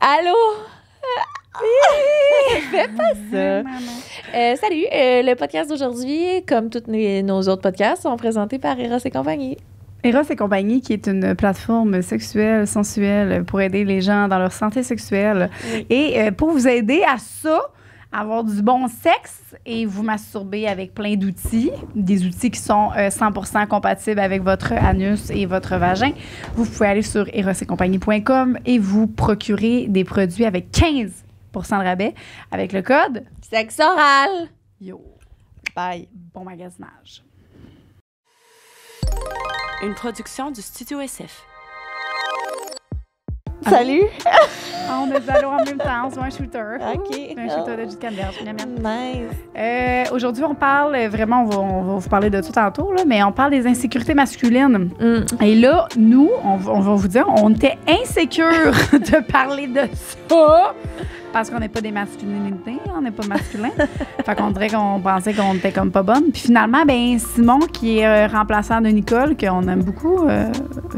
Allô? Fais pas ça. Salut, le podcast d'aujourd'hui, comme tous nos autres podcasts, sont présentés par Eros et compagnie. Eros et compagnie, qui est une plateforme sexuelle, sensuelle, pour aider les gens dans leur santé sexuelle. Oui. Et pour vous aider à ça, avoir du bon sexe et vous masturber avec plein d'outils, des outils qui sont 100% compatibles avec votre anus et votre vagin, vous pouvez aller sur erosetcompagnie.com et vous procurer des produits avec 15% de rabais avec le code Sexe oral. YO. Bye. Bon magasinage. Une production du Studio SF. Salut. On a dit allô en même temps, on se voit un shooter. OK. Un shooter de jus de canneberge. Miam, miam. Nice. Aujourd'hui, on parle vraiment, on va vous parler de tout tantôt, là, mais on parle des insécurités masculines. Et là, nous, on va vous dire, on était insécures de parler de ça parce qu'on n'est pas des masculinités, on n'est pas masculin. Fait qu'on dirait qu'on pensait qu'on était comme pas bonne. Puis finalement, ben Simon, qui est remplaçant de Nicole, qu'on aime beaucoup,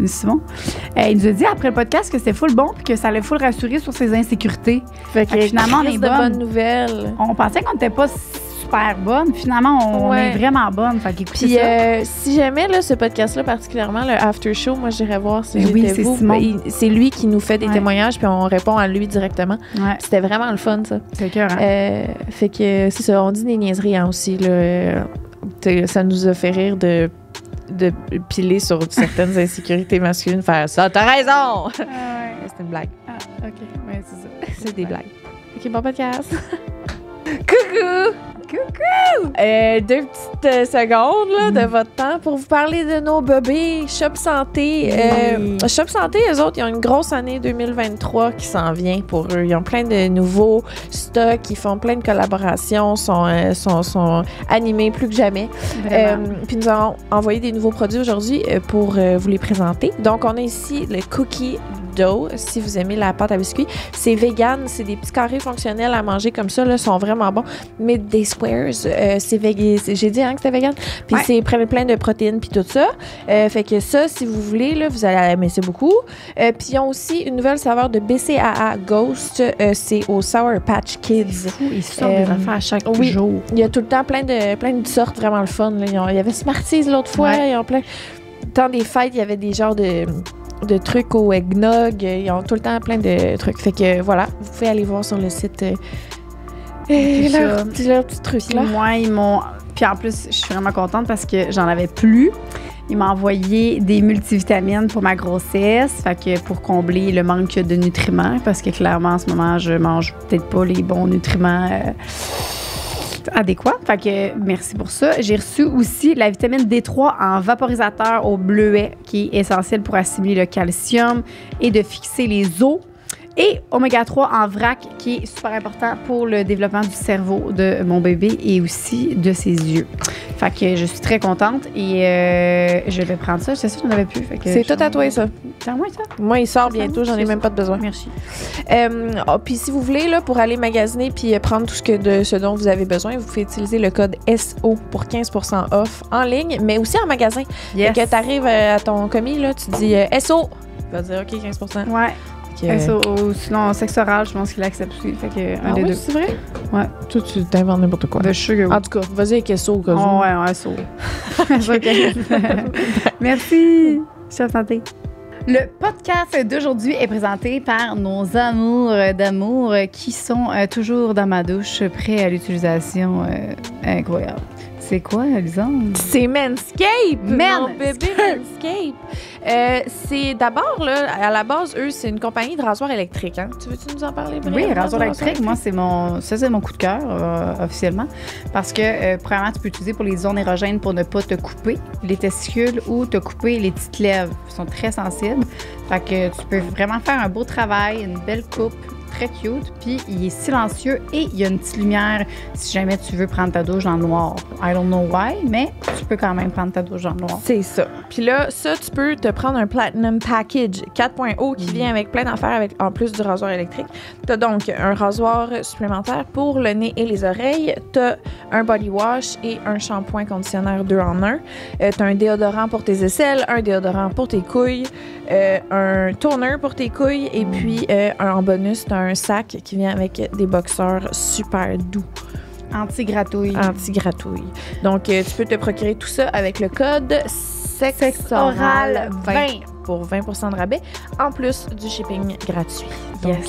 Simon, il nous a dit après le podcast que c'était full bon puis que ça allait full rassurer sur ses insécurités. Fait que finalement, on est de bonne. bonnes nouvelles. On pensait qu'on n'était pas super bonne. Finalement, on Ouais. est vraiment bonne. Fait qu'écoutez Puis ça. si jamais là, ce podcast-là, particulièrement le after show, moi j'irais voir si Ben oui, j'étais c'est vous. Simon. C'est lui qui nous fait des Ouais. témoignages, puis on répond à lui directement. Ouais, C'était vraiment le fun, ça. c'est cœur, hein? Fait que c'est ça, on dit des niaiseries hein, aussi. Là, ça nous a fait rire de piler sur certaines insécurités masculines, faire ça. T'as raison! Ouais. C'est une blague. Ah, OK. Ouais, c'est ça. C'est des blagues. OK, bon podcast. Coucou! Coucou! 2 petites secondes là, de votre temps pour vous parler de nos bébés Shop Santé. Oui. Shop Santé, eux autres, ils ont une grosse année 2023 qui s'en vient pour eux. Ils ont plein de nouveaux stocks, ils font plein de collaborations, sont animés plus que jamais. Vraiment. Puis nous avons envoyé des nouveaux produits aujourd'hui pour vous les présenter. Donc, on a ici le Cookie Dough, si vous aimez la pâte à biscuits. C'est vegan, c'est des petits carrés fonctionnels à manger comme ça, là, sont vraiment bons. Mais des squares, c'est vegan. J'ai dit hein, que c'était vegan. Puis Ouais. c'est plein de protéines puis tout ça. Fait que ça, si vous voulez, là, vous allez aimer ça beaucoup. Puis ils ont aussi une nouvelle saveur de BCAA Ghost. C'est au Sour Patch Kids. Fou, ils sortent des affaires à chaque oui. jour. Il y a tout le temps plein de sortes vraiment le fun. Là. Il y avait Smarties l'autre fois. Ouais. Ils ont plein. Dans des fêtes, il y avait des genres de trucs au eggnog. Ils ont tout le temps plein de trucs. Fait que voilà, vous pouvez aller voir sur le site leur petit truc Puis là. moi, ils m'ont... Puis en plus, je suis vraiment contente parce que j'en avais plus. Ils m'ont envoyé des multivitamines pour ma grossesse, fait que pour combler le manque de nutriments, parce que clairement, en ce moment, je mange peut-être pas les bons nutriments adéquats. Fait que merci pour ça. J'ai reçu aussi la vitamine D3 en vaporisateur au bleuet, qui est essentielle pour assimiler le calcium et de fixer les os. Et oméga 3 en vrac, qui est super important pour le développement du cerveau de mon bébé et aussi de ses yeux. Fait que je suis très contente et je vais prendre ça. C'est ça, j'en avais plus. Fait que C'est tout à toi, ça. C'est à moi, ça? Moi, il sort bientôt, j'en ai même pas de besoin. Merci. Puis si vous voulez, là, pour aller magasiner puis prendre tout ce dont vous avez besoin, vous pouvez utiliser le code SO pour 15% off en ligne, mais aussi en magasin. Yes. Fait que t'arrives à ton commis, là, tu dis SO. Il va dire OK, 15%. Ouais. Fait que, SO, sinon, sexe oral, je pense qu'il accepte aussi. Fait que un des deux. c'est vrai? Ouais. Toi, tu t'inventes n'importe quoi. De sugar. En tout cas, vas-y avec SO au cas où. Oh, ouais, SO. Merci. Chère santé. Le podcast d'aujourd'hui est présenté par nos amours d'amour qui sont toujours dans ma douche, prêts à l'utilisation incroyable. C'est quoi, Lisande? C'est Manscaped, mon Manscaped. bébé Manscaped. C'est d'abord, là, à la base, eux, c'est une compagnie de rasoir électrique. Hein? Tu veux-tu nous en parler? Oui, brièvement, rasoir du électrique, moi, c'est mon coup de cœur officiellement. Parce que, premièrement, tu peux l'utiliser pour les zones érogènes pour ne pas te couper les testicules ou te couper les petites lèvres. Ils sont très sensibles. Fait que tu peux vraiment faire un beau travail, une belle coupe. Très cute, puis il est silencieux et il y a une petite lumière si jamais tu veux prendre ta douche dans le noir. I don't know why, mais tu peux quand même prendre ta douche dans le noir. C'est ça. Puis là, ça, tu peux te prendre un Platinum Package 4.0 qui vient avec plein d'affaires en plus du rasoir électrique. Tu as donc un rasoir supplémentaire pour le nez et les oreilles. Tu as un body wash et un shampoing conditionnaire 2 en 1. Tu as un déodorant pour tes aisselles, un déodorant pour tes couilles, un toner pour tes couilles et puis en bonus, tu as t'as un sac qui vient avec des boxeurs super doux. Anti-gratouille. Anti-gratouille. Donc, tu peux te procurer tout ça avec le code SEXORAL20 pour 20% de rabais, en plus du shipping gratuit. Donc,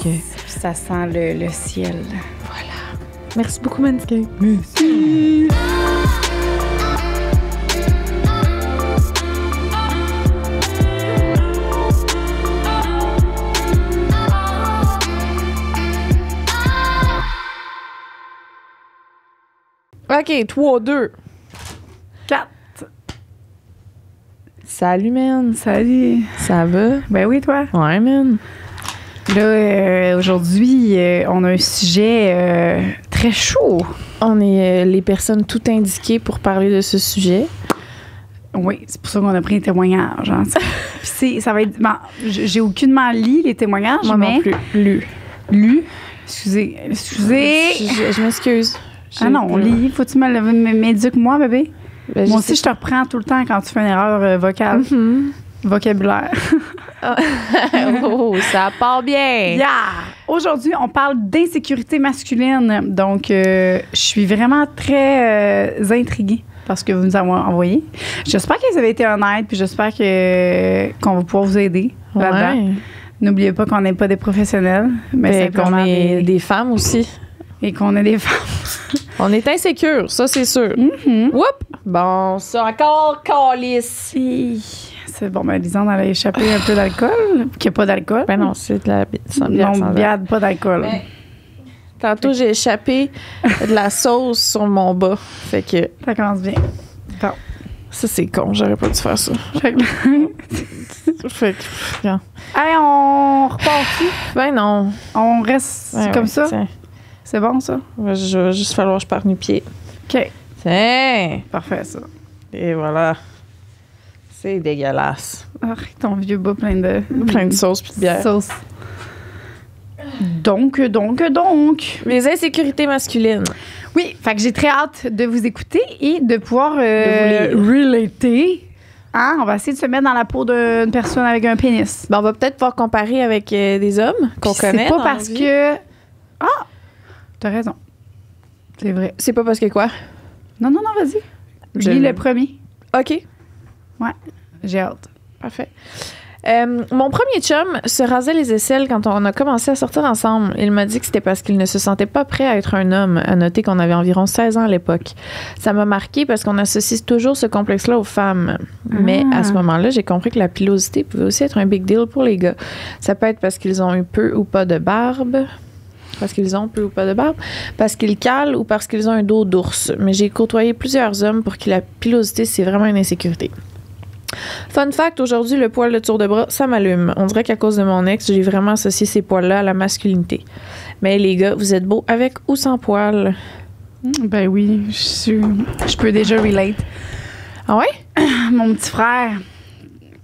ça sent le ciel. Voilà. Merci beaucoup, Manscaped. Merci. OK, 3, 2. 4. Salut, man. Salut. Ça va? Ben oui, toi? Ouais, man. Là, aujourd'hui, on a un sujet très chaud. On est les personnes tout indiquées pour parler de ce sujet. Oui, c'est pour ça qu'on a pris un témoignage. Hein. Puis ça va être... Bon, j'ai aucunement lu les témoignages, Moi mais... non plus. Lu. Excusez. Je m'excuse. Ah non, on lit. Faut-tu m'éduque-moi, bébé? Ben, Moi aussi, je te reprends tout le temps quand tu fais une erreur vocale. Vocabulaire. Oh, ça part bien. Yeah! Aujourd'hui, on parle d'insécurité masculine. Donc, je suis vraiment très intriguée parce que vous nous avez envoyé. J'espère que vous avez été honnête, puis j'espère qu'on va pouvoir vous aider là-dedans. Ouais. N'oubliez pas qu'on n'est pas des professionnels, mais qu'on est des femmes aussi. Et qu'on est des femmes. On est insécure, ça, c'est sûr. Whoop! Bon, ça encore, calice. C'est bon, ben, Lisande, elle a échappé un peu d'alcool. Qu'il n'y a pas d'alcool. Ben non, c'est de la bière. Non, bière, pas d'alcool. Ben, tantôt, j'ai échappé de la sauce sur mon bas. Fait que. Ça commence bien. Bon. Ça, c'est con, j'aurais pas dû faire ça. Fait que. Bien. Hey, on repart-tu? Ben non. On reste comme ça? Tiens. C'est bon, ça? Je vais juste falloir que je parte nu pied. OK. Tiens. Parfait, ça. Et voilà. C'est dégueulasse. Arrête ton vieux bas plein de sauce puis de bière. Sauce. Donc. Les insécurités masculines. Oui, fait que j'ai très hâte de vous écouter et de pouvoir de vous relater. Hein? On va essayer de se mettre dans la peau d'une personne avec un pénis. Ben, on va peut-être pouvoir comparer avec des hommes qu'on connaît. C'est pas parce que... Ah! T'as raison. C'est vrai. C'est pas parce que quoi? Non, vas-y. Je lis le premier. OK. Ouais, j'ai hâte. Parfait. Mon premier chum se rasait les aisselles quand on a commencé à sortir ensemble. Il m'a dit que c'était parce qu'il ne se sentait pas prêt à être un homme, à noter qu'on avait environ 16 ans à l'époque. Ça m'a marqué parce qu'on associe toujours ce complexe-là aux femmes. Mais à ce moment-là, j'ai compris que la pilosité pouvait aussi être un big deal pour les gars. Ça peut être parce qu'ils ont eu peu ou pas de barbe. Parce qu'ils calent ou parce qu'ils ont un dos d'ours. Mais j'ai côtoyé plusieurs hommes pour qui la pilosité, c'est vraiment une insécurité. Fun fact, aujourd'hui, le poil de tour de bras, ça m'allume. On dirait qu'à cause de mon ex, j'ai vraiment associé ces poils-là à la masculinité. Mais les gars, vous êtes beaux avec ou sans poils? Ben oui, je peux déjà relate. Ah ouais? Mon petit frère,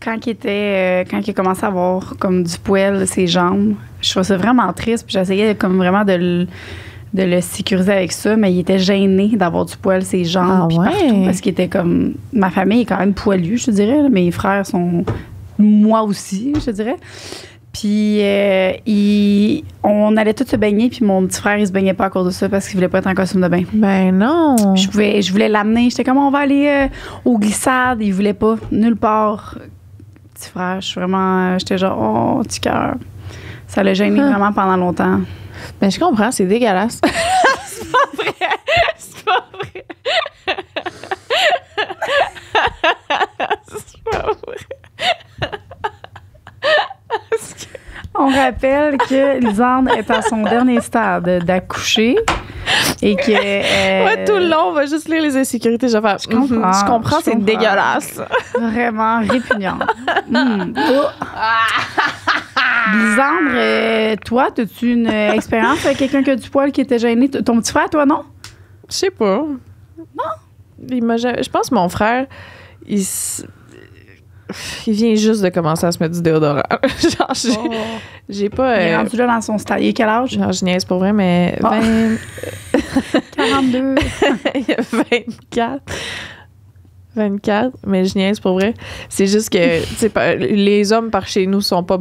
quand il a commencé à avoir comme du poil ses jambes, je trouvais ça vraiment triste. Puis j'essayais comme vraiment de le sécuriser avec ça, mais il était gêné d'avoir du poil ses jambes puis partout, parce qu'il était comme... Ma famille est quand même poilue, je te dirais. Là. Mes frères sont... Moi aussi, je te dirais. Puis on allait tous se baigner, puis mon petit frère, il se baignait pas à cause de ça parce qu'il voulait pas être en costume de bain. Ben non! Je voulais l'amener. J'étais comme, on va aller aux glissades. Il voulait pas, nulle part. Petit frère, j'étais genre, oh, petit cœur. Ça l'a gêné vraiment pendant longtemps. Ben, je comprends, c'est dégueulasse. C'est pas vrai! C'est pas vrai! C'est pas vrai! On rappelle que Lisande est à son dernier stade d'accoucher et que... Ouais, tout le long, on va juste lire les insécurités. Je vais faire, je comprends, c'est dégueulasse. Vraiment répugnant. Lisandre, toi, as-tu une expérience avec quelqu'un qui a du poil qui était gêné? Ton petit frère, toi, non? Je sais pas. Non? Je pense que mon frère, il vient juste de commencer à se mettre du déodorant. Genre, j'ai pas... Il est rendu là dans son stade. Il a quel âge? Non, je niaise pour vrai, mais... 42. Il y a 24. 24, mais je niaise pour vrai. C'est juste que les hommes par chez nous sont pas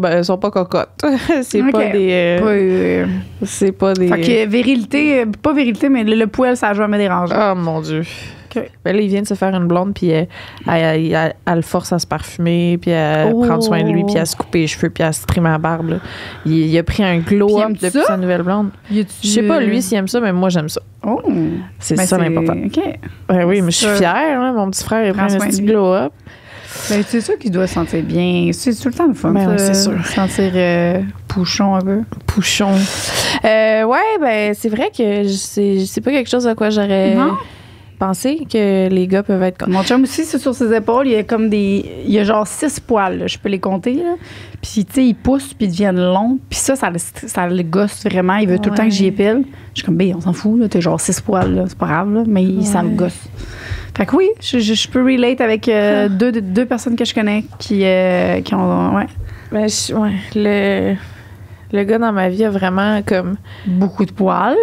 cocottes. C'est pas des... c'est pas des... Fait que virilité, pas virilité, mais le poil, ça a jamais dérangé. Oh mon Dieu. Okay. Ben là, il vient de se faire une blonde, puis elle le force à se parfumer, puis à prendre soin de lui, puis à se couper les cheveux, puis à se trimer la barbe. Là. Il a pris un glow-up depuis sa nouvelle blonde. Je sais pas, lui, s'il aime ça, mais moi, j'aime ça. Oh! C'est ça l'important. OK. Ben oui, mais je suis fière. Hein, mon petit frère, il prend un petit glow-up. Ben, c'est sûr qu'il doit se sentir bien. C'est tout le temps le fun, ben, ça. Oui, c'est sûr. Sentir pouchon un peu. Pouchon. Ouais, ben c'est vrai que c'est pas quelque chose à quoi j'aurais... Non? Penser que les gars peuvent être comme... Mon chum aussi, c'est sur ses épaules, il y a comme il y a genre 6 poils, là, je peux les compter, là. Puis, tu sais, ils poussent, puis ils deviennent longs. Puis ça le gosse vraiment. Il veut tout le temps que j'y épile. Je suis comme, ben, on s'en fout, là. T'as genre 6 poils, là. C'est pas grave, là. Mais ça me gosse. Fait que oui, je peux relate avec deux personnes que je connais qui ont... Ouais. Ben, le gars dans ma vie a vraiment comme... Beaucoup de poils.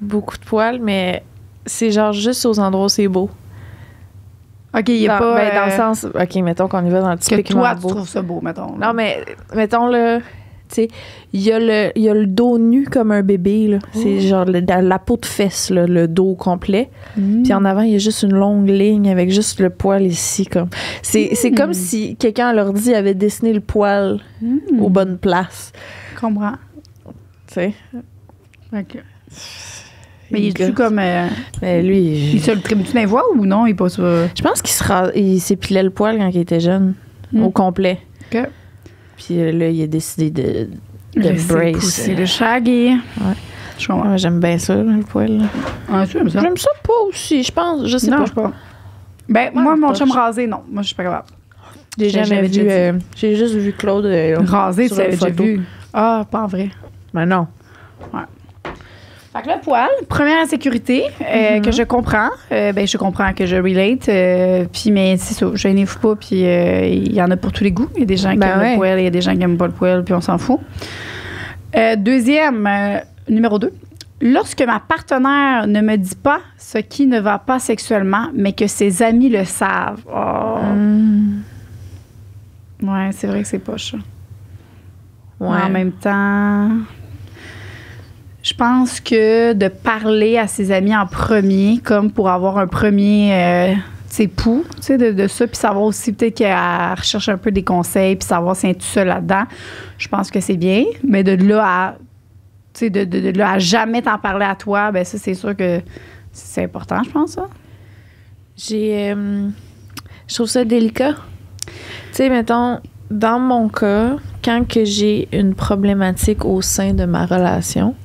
Beaucoup de poils, mais... C'est genre juste aux endroits où c'est beau. OK, il n'y a pas... Ben, dans le sens... OK, mettons qu'on y va dans le typiquement que toi, beau. tu trouves ça beau, mettons. Non, mais mettons, là... Tu sais, il y a le dos nu comme un bébé, là. C'est genre la peau de fesse, là, le dos complet. Puis en avant, il y a juste une longue ligne avec juste le poil ici, comme... C'est comme si quelqu'un à l'ordi avait dessiné le poil aux bonnes places. Je comprends. Tu sais? OK. Mais il est-tu comme... Mais lui... Il se le trime-tu dans les voix ou non? Il passe... Je pense qu'il s'épilait le poil quand il était jeune. Au complet. OK. Puis là, il a décidé de brace. C'est le shaggy. Ouais. Je comprends. Ouais, j'aime bien ça, le poil. Ah, tu aimes ça? J'aime ça pas aussi, je pense. Je sais non, pas. Je sais pas. Ben, moi, mon chum rasé, non. Moi, je suis pas capable. J'ai jamais vu... j'ai juste vu Claude... rasé, tu l'avais déjà vu? Ah, pas en vrai. Ben non. Ouais. Fait que le poil, première insécurité que je comprends. Ben, je comprends que je relate. Puis, mais c'est ça, gênez-vous pas. Puis, il y en a pour tous les goûts. Il y a des gens qui aiment le poil, il y a des gens qui n'aiment pas le poil, puis on s'en fout. Deuxième, numéro 2. Lorsque ma partenaire ne me dit pas ce qui ne va pas sexuellement, mais que ses amis le savent. Oh. Ouais, c'est vrai que c'est poche. Ouais. En même temps... Je pense que de parler à ses amis en premier, comme pour avoir un premier pouls, tu sais, de ça, puis savoir aussi peut-être qu'elle recherche un peu des conseils, puis savoir si elle est tout seul là-dedans, je pense que c'est bien. Mais de là à, tu sais, de là à jamais t'en parler à toi, ben ça, c'est sûr que c'est important, je pense, ça. Je trouve ça délicat. Tu sais, mettons, dans mon cas, quand que j'ai une problématique au sein de ma relation,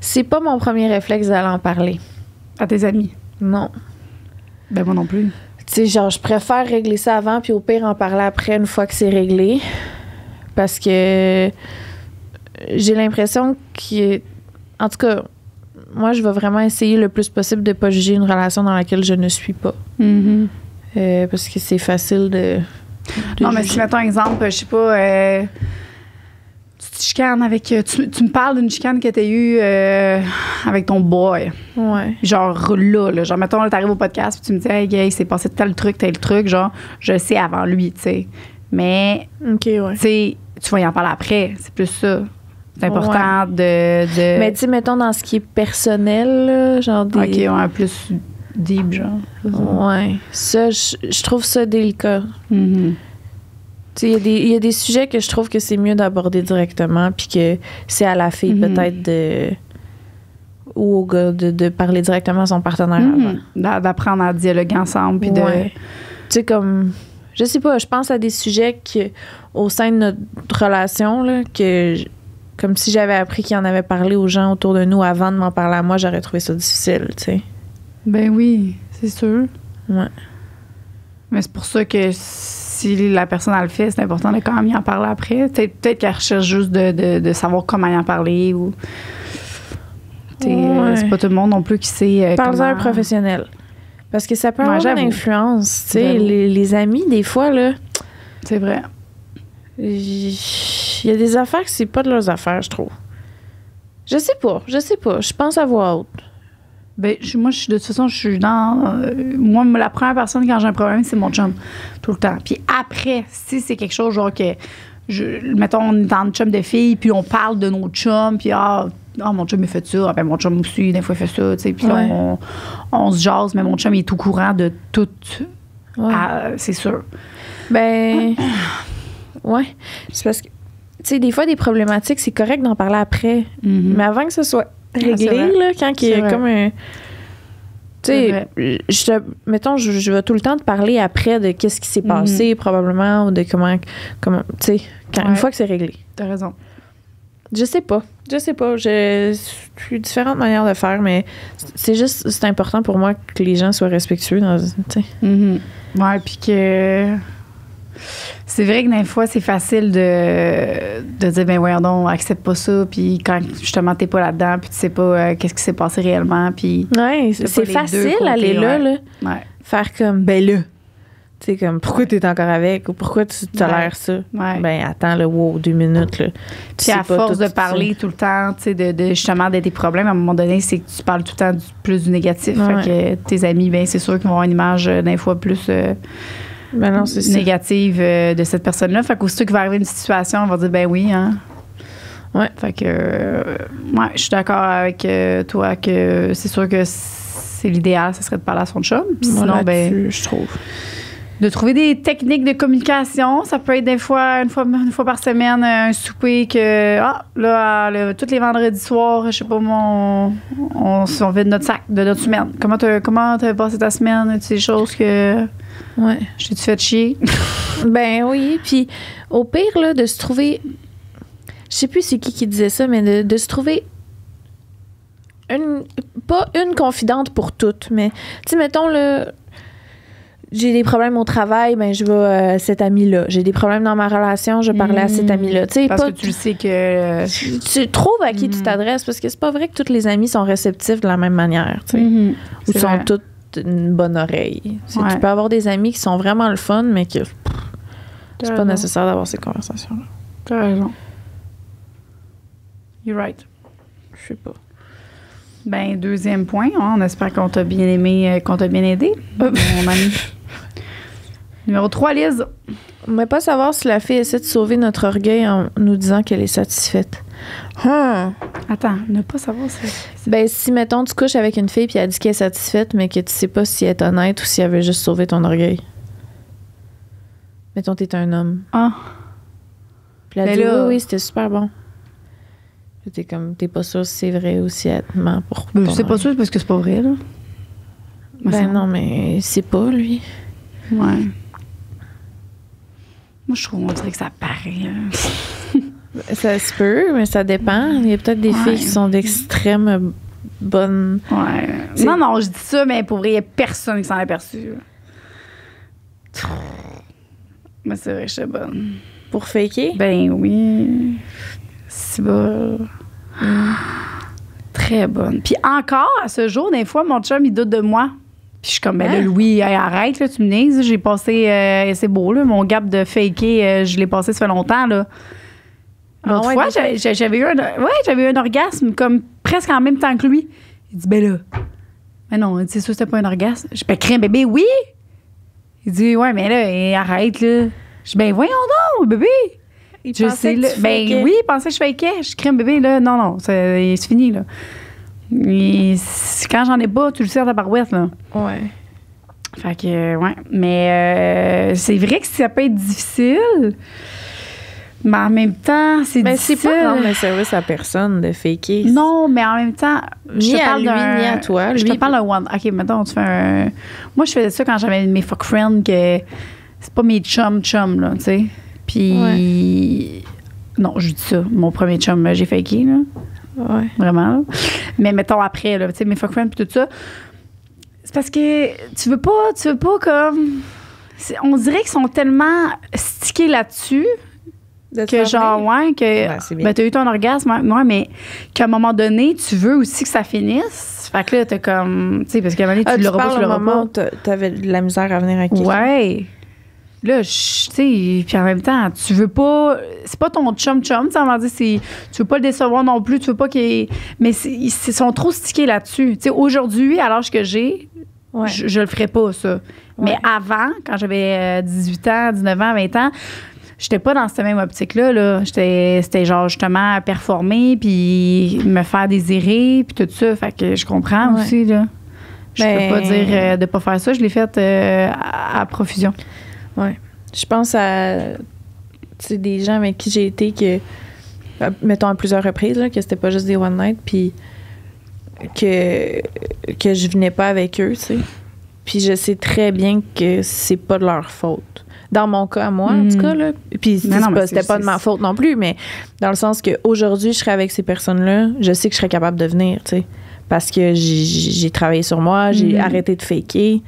c'est pas mon premier réflexe d'aller en parler. À tes amis? Non. Ben moi non plus. Tu sais, genre, je préfère régler ça avant, puis au pire, en parler après, une fois que c'est réglé. Parce que j'ai l'impression en tout cas, moi, je vais vraiment essayer le plus possible de pas juger une relation dans laquelle je ne suis pas. Parce que c'est facile de non, mais si, mettons exemple, je sais pas... tu te chicanes avec... Tu me parles d'une chicane que t'as eue avec ton boy. Ouais. Genre là. Genre, mettons, là, t'arrives au podcast puis tu me dis « Hey, gay, c'est passé tel truc. » Genre, je le sais avant lui, tu sais. Mais, OK, ouais. Tu sais, tu vas y en parler après. C'est plus ça. C'est important de... Mais tu sais, mettons, dans ce qui est personnel, là, genre des... OK, ouais, plus deep, genre. Ouais. Ça, je trouve ça délicat. Tu sais, il y a des sujets que je trouve que c'est mieux d'aborder directement, puis que c'est à la fille peut-être ou au gars de parler directement à son partenaire avant. D'apprendre à dialoguer ensemble, puis de... Tu sais, comme... Je sais pas, je pense à des sujets au sein de notre relation, là, comme si j'avais appris qu'il en avait parlé aux gens autour de nous avant de m'en parler à moi, j'aurais trouvé ça difficile, tu sais. Ben oui, c'est sûr. Ouais. Mais c'est pour ça que si la personne elle le fait, c'est important de quand même y en parler après. Peut-être qu'elle recherche juste de savoir comment y en parler ou... C'est pas tout le monde non plus qui sait Parle-en à un professionnel. Parce que ça peut avoir une influence. Tu sais, les amis, des fois, là... C'est vrai. Il y a des affaires que c'est pas de leurs affaires, je trouve. Je sais pas. Je pense à voix haute. Ben, moi, de toute façon, je suis dans. Moi, la première personne quand j'ai un problème, c'est mon chum. Tout le temps. Puis après, si c'est quelque chose, genre que. Mettons, on est en chum de filles, puis on parle de nos chums, puis mon chum, il fait ça. Ben, mon chum aussi, des fois, il fait ça. Tu sais, puis là, on se jase, mais mon chum, il est au courant de tout. Ouais. C'est sûr. Ben. Ouais. C'est parce que, tu sais, des fois, des problématiques, c'est correct d'en parler après. Mm-hmm. Mais avant que ce soit réglé, là, quand il y a comme un. Tu sais, mettons, je vais tout le temps te parler après de qu'est-ce qui s'est passé, probablement, ou de comment tu sais, une fois que c'est réglé. T'as raison. Je sais pas. J'ai différentes manières de faire, mais c'est important pour moi que les gens soient respectueux dans, tu sais. Mm-hmm. Ouais, puis que. C'est vrai que des fois, c'est facile de dire, ben voyons donc, accepte pas ça, puis quand justement t'es pas là-dedans, puis tu sais pas qu'est-ce qui s'est passé réellement, puis... Ouais, c'est facile aller là. Ouais. Faire comme, ben là, tu sais, comme, pourquoi t'es encore avec, ou pourquoi tu tolères ça? Ouais. Ben attends, là, 2 minutes, là. Puis à force de parler tout le temps, tu sais, de justement de tes problèmes, à un moment donné, c'est que tu parles tout le temps plus du négatif. Ouais. Fait que tes amis, ben c'est sûr qu'ils vont avoir une image d'un fois plus... Ben non, c'est négative de cette personne-là. Fait qu'aussitôt qu'il va arriver une situation, on va dire ben oui, hein. Ouais. Fait que ouais, je suis d'accord avec toi que c'est sûr que c'est l'idéal, ce serait de parler à son chum. Puis sinon, ben je trouve. De trouver des techniques de communication. Ça peut être des fois, une fois par semaine, un souper que, tous les vendredis soirs, je sais pas, on vide notre sac de notre semaine. Comment t'as passé ta semaine? Tu sais, des choses que... Ouais. Je t'ai fait chier. Ben oui. Puis au pire, là, de se trouver... Je sais plus c'est qui disait ça, mais de se trouver... Pas une confidente pour toutes, mais... Tu sais, mettons, là... J'ai des problèmes au travail, ben je vais à cette amie-là. J'ai des problèmes dans ma relation, je vais parler à cette amie-là. Tu sais, parce que tu sais que... Tu trouves à qui tu t'adresses, parce que c'est pas vrai que tous les amis sont réceptifs de la même manière, tu sais. Ou sont toutes une bonne oreille. Tu peux avoir des amis qui sont vraiment le fun, mais que c'est pas nécessaire d'avoir ces conversations-là. T'as raison. You're right. Je sais pas. Ben, deuxième point, on espère qu'on t'a bien aimé, qu'on t'a bien aidé, mon ami. Numéro 3, Lise. On ne va pas savoir si la fille essaie de sauver notre orgueil en nous disant qu'elle est satisfaite. Attends, ne pas savoir si... Ben, si, mettons, tu couches avec une fille puis elle dit qu'elle est satisfaite, mais que tu sais pas si elle est honnête ou si elle veut juste sauver ton orgueil. Mettons, t'es un homme. Ah. Puis elle dit, oui, c'était super bon. Puis t'es pas sûr si c'est vrai ou si elle te ment pour c'est pas sûr parce que c'est pas vrai, là. Ben non, mais c'est pas, lui. Ouais. Moi, je trouve, on dirait que ça paraît. Ça se peut, mais ça dépend. Il y a peut-être des filles qui sont d'extrême bonnes. Ouais. Non, je dis ça, mais pour vrai, il n'y a personne qui s'en est aperçu. Mais c'est vrai, je suis bonne. Pour faker? Ben oui. C'est bon. Très bonne. Puis encore, à ce jour, des fois, mon chum, il doute de moi. Puis je suis comme, ben là, Louis, arrête, là, tu me niaises. J'ai passé, c'est beau, là, mon gap de faker, je l'ai passé, ça fait longtemps, là. L'autre fois, j'avais eu un orgasme, comme presque en même temps que lui. Il dit, ben là, mais non, c'est sûr, c'était pas un orgasme. Je dis, ben, crème, bébé, oui. Il dit, ouais, mais là, arrête, là. Je dis, ben, voyons donc, bébé. Je sais, là. Ben oui, il pensait que je fakais. Je crème, bébé, là. Non, c'est fini, là. Quand j'en ai pas, tu le sais à ta barouette, là. Ouais. Fait que, ouais. Mais c'est vrai que ça peut être difficile. Mais en même temps, c'est difficile. C'est pas rendre le service à personne de faker. Non, mais en même temps, ni à lui, ni à toi. Je te parle d'un one. OK, mettons, tu fais un... Moi, je faisais ça quand j'avais mes fuck friends, que c'est pas mes chum, là, tu sais. Puis... Non, je dis ça. Mon premier chum, j'ai faké, là. Ouais. Vraiment, là. Mais mettons après, là, tu sais, mes fuck friends puis tout ça. C'est parce que tu veux pas comme... On dirait qu'ils sont tellement stickés là-dessus que genre, ouais, que... Ben, t'as eu ton orgasme, ouais, mais qu'à un moment donné, tu veux aussi que ça finisse. Fait que là, t'as comme... Tu sais, parce qu'à un moment donné, tu l'auras pas, tu l'auras pas. Au moment où t'avais de la misère à venir avec quelqu'un. Ouais. Là, tu sais, puis en même temps, tu veux pas. C'est pas ton chum-chum, tu sais, on va dire, tu veux pas le décevoir non plus, tu veux pas qu'il. Mais ils sont trop stickés là-dessus. Tu sais, aujourd'hui, à l'âge que j'ai, je le ferais pas, ça. Ouais. Mais avant, quand j'avais 18 ans, 19 ans, 20 ans, j'étais pas dans cette même optique-là. Là. C'était genre justement performer, puis me faire désirer, puis tout ça. Fait que je comprends aussi, là. Je peux pas dire de pas faire ça. Je l'ai fait à profusion. Ouais. Je pense à des gens avec qui j'ai été que, mettons à plusieurs reprises, là, que c'était pas juste des one night, puis que je venais pas avec eux, tu sais. Puis je sais très bien que c'est pas de leur faute. Dans mon cas, à moi, en tout cas, là. Puis c'était pas de ma faute non plus, mais dans le sens qu'aujourd'hui, je serais avec ces personnes-là, je sais que je serais capable de venir, tu sais. Parce que j'ai travaillé sur moi, j'ai arrêté de faker.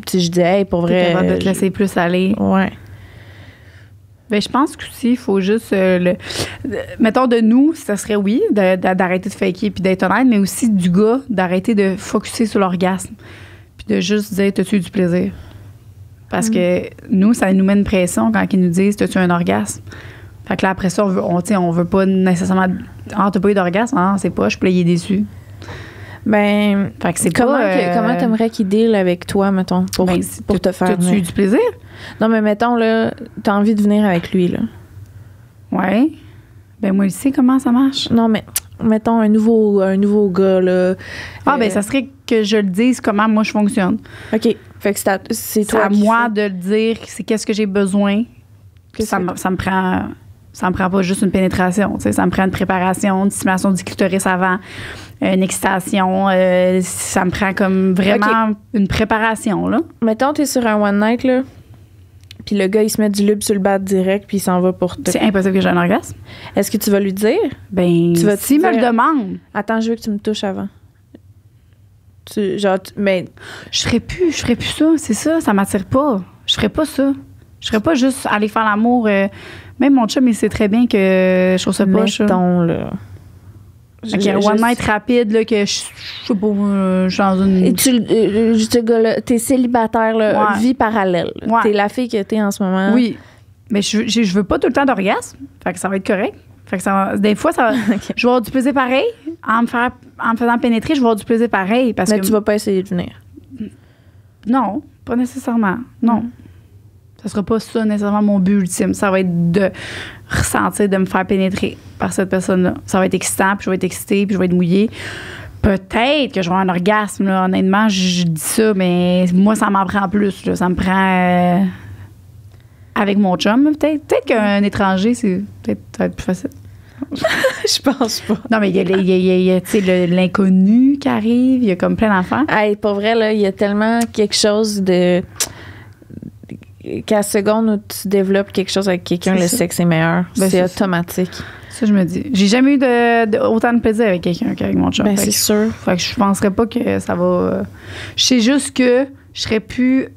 Puis je dis, hey, pour vrai. T'es capable de te laisser plus aller. Ouais. Ben, je pense qu'aussi, il faut juste. Mettons, de nous, ça serait oui, d'arrêter de faker puis d'être honnête, mais aussi du gars, d'arrêter de focusser sur l'orgasme. Puis de juste dire, t'as-tu eu du plaisir? Parce que nous, ça nous met une pression quand ils nous disent, t'as-tu un orgasme? Fait que là, après ça, on veut pas nécessairement. Ah, t'as pas eu d'orgasme? Ah, c'est pas, je suis il est déçu. Ben, fait que c'est comment t'aimerais qu'il deal avec toi, mettons, pour te faire. T'as-tu eu du plaisir? Non, mais mettons, là, t'as envie de venir avec lui, là. Ouais. Ben, moi, il sait comment ça marche. Non, mais mettons un nouveau gars, là. Ah, ben, ça serait que je le dise comment moi je fonctionne. OK. Fait que c'est toi. C'est à moi de le dire, c'est qu'est-ce que j'ai besoin. Ça me prend pas juste une pénétration, tu sais, ça me prend une préparation, une stimulation du clitoris avant, une excitation, ça me prend comme vraiment une préparation, là. Mettons, t'es sur un one night, là, puis le gars, il se met du lube sur le bat direct, puis il s'en va pour te... C'est impossible que j'ai un orgasme. Est-ce que tu vas lui dire? Ben, s'il me le demande. Attends, je veux que tu me touches avant. Mais... Je ferais plus ça, c'est ça m'attire pas. Je ferais pas ça. Je ferais pas juste aller faire l'amour... Même mon chum, il sait très bien que je trouve ça pas. Mettons, là. One night rapide, là, que je sais pas, je suis dans une. Et ce gars-là, t'es célibataire, là, vie parallèle. Ouais. T'es la fille que t'es en ce moment. Oui. Mais je veux pas tout le temps d'orgasme. Fait que ça va être correct. Fait que des fois, ça va, je vais avoir du plaisir pareil. En me faisant pénétrer, je vais avoir du plaisir pareil. Mais tu vas pas essayer de venir. Non, pas nécessairement. Non. Ce sera pas ça nécessairement mon but ultime. Ça va être de ressentir, de me faire pénétrer par cette personne-là. Ça va être excitant, puis je vais être excitée, puis je vais être mouillée. Peut-être que je vais avoir un orgasme, là. Honnêtement, je dis ça, mais moi, ça m'en prend plus. Là. Ça me prend avec mon chum, peut-être. Peut-être qu'un étranger, ça va être plus facile. Je pense pas. Non, mais il y a l'inconnu qui arrive. Il y a comme plein d'affaires. Hey, pour vrai, là, il y a tellement quelque chose de... qu'à la seconde où tu développes quelque chose avec quelqu'un, le sexe est meilleur. Ben, c'est automatique. Ça, je me dis. J'ai jamais eu autant de plaisir avec quelqu'un qu'avec mon chum. Ben, c'est sûr. Fait que je penserais pas que ça va... Je sais juste que je serais plus...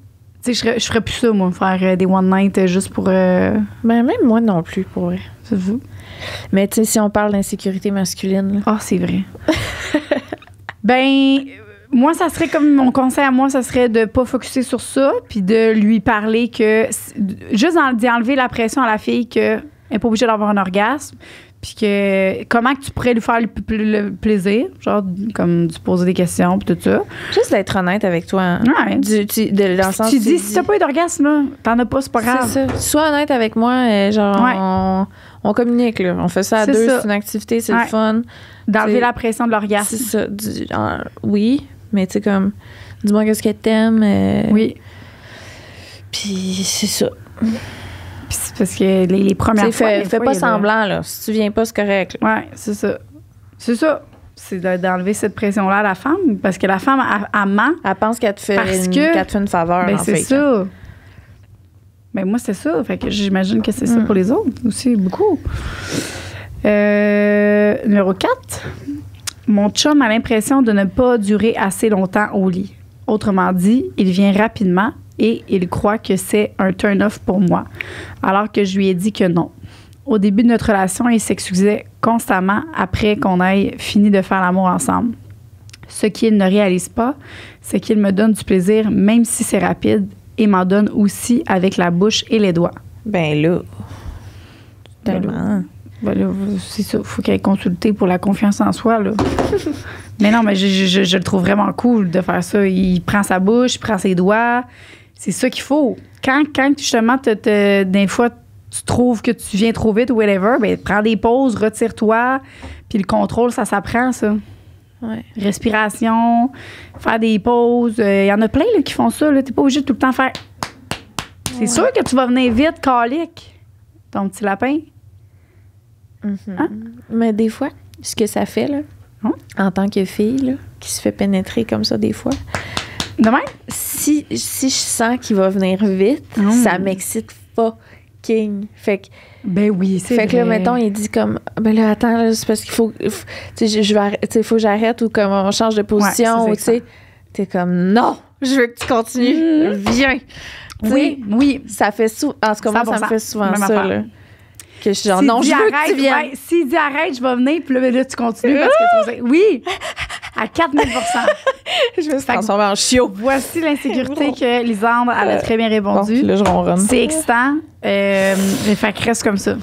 Tu sais, je ferais plus ça, moi, faire des one night juste pour... Ben, même moi non plus, pour vrai. C'est vous. Mais tu sais, si on parle d'insécurité masculine... Ah, c'est vrai. Ben... Moi, ça serait comme mon conseil à moi, ça serait de pas focusser sur ça, puis de lui parler que juste d'y enlever la pression à la fille qu'elle n'est pas obligée d'avoir un orgasme, puis que comment que tu pourrais lui faire le plaisir, genre comme de poser des questions puis tout ça. Juste d'être honnête avec toi. Hein? Ouais. Dans le sens tu dis si t'as pas eu d'orgasme là, t'en as pas, c'est pas grave. C'est ça. Sois honnête avec moi, genre on communique là, on fait ça à deux, c'est une activité, c'est le fun. D'enlever la pression de l'orgasme. C'est ça. Oui. Mais tu sais, comme, dis-moi qu'est-ce que t'aimes. Oui. Puis c'est ça. Puis c'est parce que les premières fois... Fais pas semblant, là. Si tu viens pas, c'est correct. Oui, c'est ça. C'est ça. C'est d'enlever cette pression-là à la femme. Parce que la femme, elle ment. Elle pense qu'elle te fait une faveur, ben, c'est ça. Mais moi, c'est ça. Fait que j'imagine que c'est ça pour les autres aussi, beaucoup. Numéro 4. Mon chum a l'impression de ne pas durer assez longtemps au lit. Autrement dit, il vient rapidement et il croit que c'est un turn-off pour moi, alors que je lui ai dit que non. Au début de notre relation, il s'excusait constamment après qu'on ait fini de faire l'amour ensemble. Ce qu'il ne réalise pas, c'est qu'il me donne du plaisir même si c'est rapide et m'en donne aussi avec la bouche et les doigts. Ben là. Tellement. Ben là, c'est ça. Faut qu'elle ait consulté pour la confiance en soi, là. Mais non, mais je le trouve vraiment cool de faire ça. Il prend sa bouche, il prend ses doigts. C'est ça qu'il faut. Quand justement, des fois, tu trouves que tu viens trop vite ou whatever, ben prends des pauses, retire-toi. Puis le contrôle, ça s'apprend, ça. Ouais. Respiration, faire des pauses. Il y en a plein là, qui font ça. T'es pas obligé de tout le temps faire... C'est sûr que tu vas venir vite, calique, ton petit lapin. Hein? Mais des fois, ce que ça fait, là, en tant que fille, là, qui se fait pénétrer comme ça des fois, de même? Si je sens qu'il va venir vite, ça m'excite fucking. Fait que... Ben oui, c'est vrai. Fait que là, mettons, il dit comme, ben là, attends, là, c'est parce qu'il faut tu sais, faut que j'arrête ou comme on change de position, ou tu sais. T'es comme, non, je veux que tu continues, viens. Oui. Ça fait souvent, en tout cas, moi, ça me fait souvent même ça, affaire. là. Que je suis genre, non, je veux que tu viennes. S'il dit arrête, je vais venir, puis là, tu continues parce que tu oui, à 4000 Je me suis transformée en chiot. Voici l'insécurité que Lisandre a très bien répondu. Bon, là, je ronronne. C'est excitant. Fait que reste comme ça.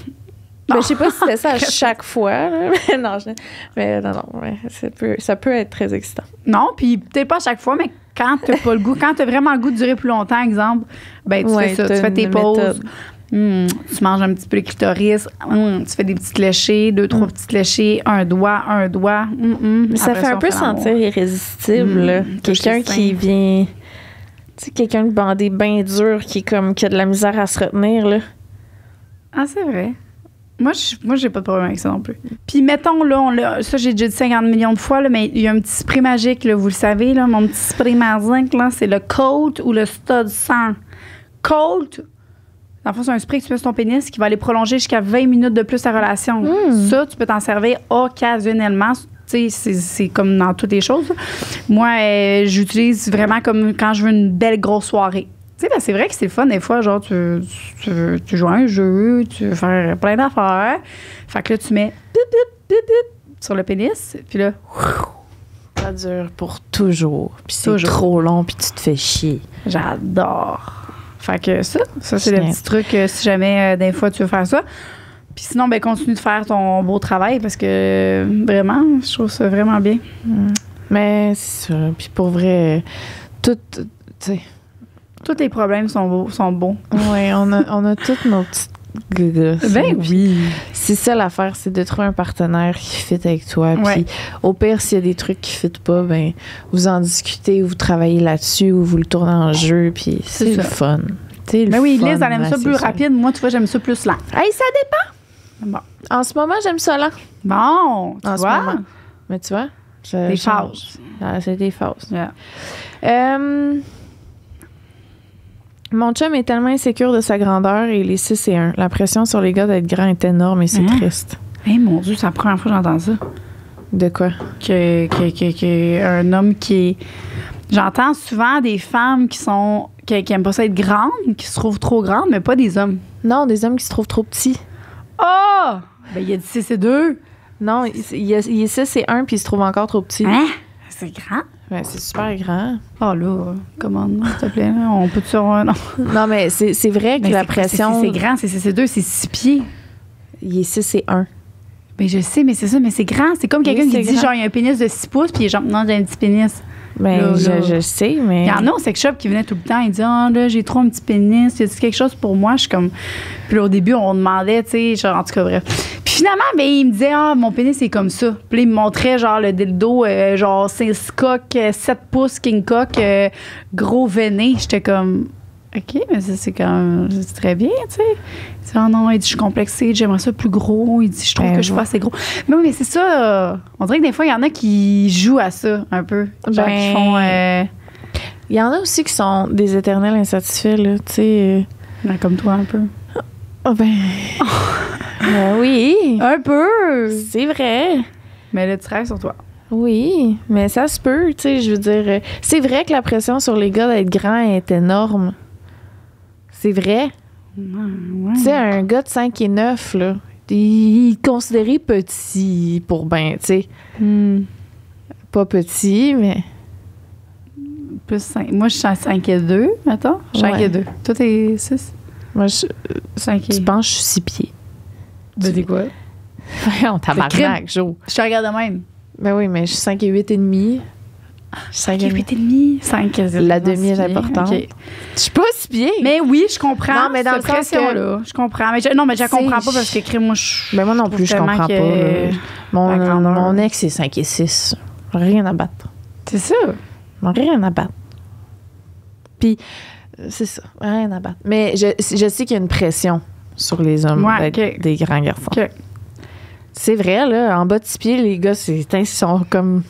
Ben, je sais pas si c'était ça à chaque fois. Là. non, ça peut être très excitant. Non, puis peut-être pas à chaque fois, mais quand t'as pas le goût, quand t'as vraiment le goût de durer plus longtemps, exemple, ben tu fais ça, tu fais tes pauses. Tu manges un petit peu le clitoris, tu fais des petites léchées, 2-3 petites léchées, un doigt. Mais ça fait un peu sentir irrésistible. Là. Quelqu'un qui vient... Tu sais, quelqu'un de bandé bien dur qui a de la misère à se retenir, là. Ah, c'est vrai. Moi, j'ai pas de problème avec ça non plus. Puis, mettons, là, ça, j'ai déjà dit 50 millions de fois, là, mais il y a un petit spray magique, là, vous le savez, là, mon petit spray magique, là, c'est le Colt ou le Stud 100. Colt, dans le fond, c'est un spray que tu mets sur ton pénis qui va aller prolonger jusqu'à 20 minutes de plus ta relation. Ça, tu peux t'en servir occasionnellement. Tu sais, c'est comme dans toutes les choses. Moi, j'utilise vraiment comme quand je veux une belle grosse soirée. Tu sais, ben, c'est vrai que c'est le fun des fois. Genre, tu joues à un jeu, tu veux faire plein d'affaires. Fait que là, tu mets sur le pénis. Puis là, ça dure pour toujours. Puis c'est trop long, puis tu te fais chier. J'adore. Fait que ça c'est le petit truc si jamais des fois tu veux faire ça. Puis sinon, ben continue de faire ton beau travail parce que vraiment, je trouve ça vraiment bien. Mais c'est ça. Puis pour vrai, tous les problèmes sont bons. Oui, on a toutes nos petites gagas. Ben oui. C'est ça l'affaire, c'est de trouver un partenaire qui fit avec toi. Puis au pire, s'il y a des trucs qui fit pas, ben vous en discutez, vous travaillez là-dessus ou vous le tournez en jeu. Puis c'est le fun. Mais oui, Liz, elle aime ça plus rapide. Moi, tu vois, j'aime ça plus lent. Hey, ça dépend. Bon. En ce moment, j'aime ça lent. Bon, tu vois. Mais tu vois, des phases. C'est des phases. Yeah. Mon chum est tellement insécure de sa grandeur et les 6 et 1. La pression sur les gars d'être grand est énorme et c'est triste. Mon Dieu, c'est la première fois que j'entends ça. De quoi? Un homme qui est... J'entends souvent des femmes qui aiment pas ça être grandes, qui se trouvent trop grandes, mais pas des hommes. Non, des hommes qui se trouvent trop petits. Oh! Ben, il a dit 6 et 2. Non, il est 6 et 1 puis il se trouve encore trop petit. Hein? C'est grand? Ouais, c'est super grand. Oh là, commande-moi, s'il te plaît. Là. On peut sur un non. Non, mais c'est vrai que la pression... C'est grand, c'est 6 et 2, c'est 6 pieds. Il est 6 et 1. Ben, je sais, mais c'est ça, mais c'est grand. C'est comme quelqu'un qui dit, genre, il y a un pénis de 6 pouces, puis genre, non, j'ai un petit pénis. Ben, je sais, mais... Il y en a au sex shop qui venait tout le temps. Il dit, là, j'ai trop un petit pénis. Y a-t-il quelque chose pour moi? Je suis comme... Puis là, au début, on demandait, tu sais, genre, en tout cas, bref. Puis finalement, ben, il me disait, mon pénis, c'est comme ça. Puis là, il me montrait, genre, le dildo, genre, 6 coques, 7 pouces, king cock, gros veiné. J'étais comme... OK, mais ça, c'est quand même... C'est très bien, tu sais. Il dit, non, il dit, je suis complexée, j'aimerais ça plus gros. Il dit, je trouve que je suis pas assez gros. Mais oui, mais c'est ça. On dirait que des fois, il y en a qui jouent à ça, un peu. Genre, qui font... Il y en a aussi qui sont des éternels insatisfaits, là, tu sais. Comme toi, un peu. Oui. Un peu. C'est vrai. Mais là, tu travailles sur toi. Oui, mais ça se peut, tu sais, je veux dire... c'est vrai que la pression sur les gars d'être grand est énorme. C'est vrai. Ouais. Tu sais, un gars de 5 et 9, là, il est considéré petit pour ben, tu sais. Pas petit, mais... Plus 5. Moi, je suis à 5 et 2, attends. Je suis 5 et 2. Toi, t'es 6? Moi, 5 et... tu penses que je suis 6 pieds. Ben, t'es quoi? On tabarnak, Jo. Je te regarde de même. Ben oui, mais je suis 5 et 8 et demi. 5 et 8 et demi. 5 et 8. La demi est importante. Okay. Je suis pas 6 pieds. Mais oui, je comprends. Non, mais dans le cette sens que... pression-là. Je comprends. Mais je la comprends pas parce que, moi, je... Ben moi non plus, je comprends pas. Mon ex, c'est 5 et 6. Rien à battre. C'est ça. Rien à battre. Puis, c'est ça. Rien à battre. Mais je sais qu'il y a une pression sur les hommes d'être des grands garçons. Okay. C'est vrai, là. En bas de 6 pieds, les gars, ils sont comme...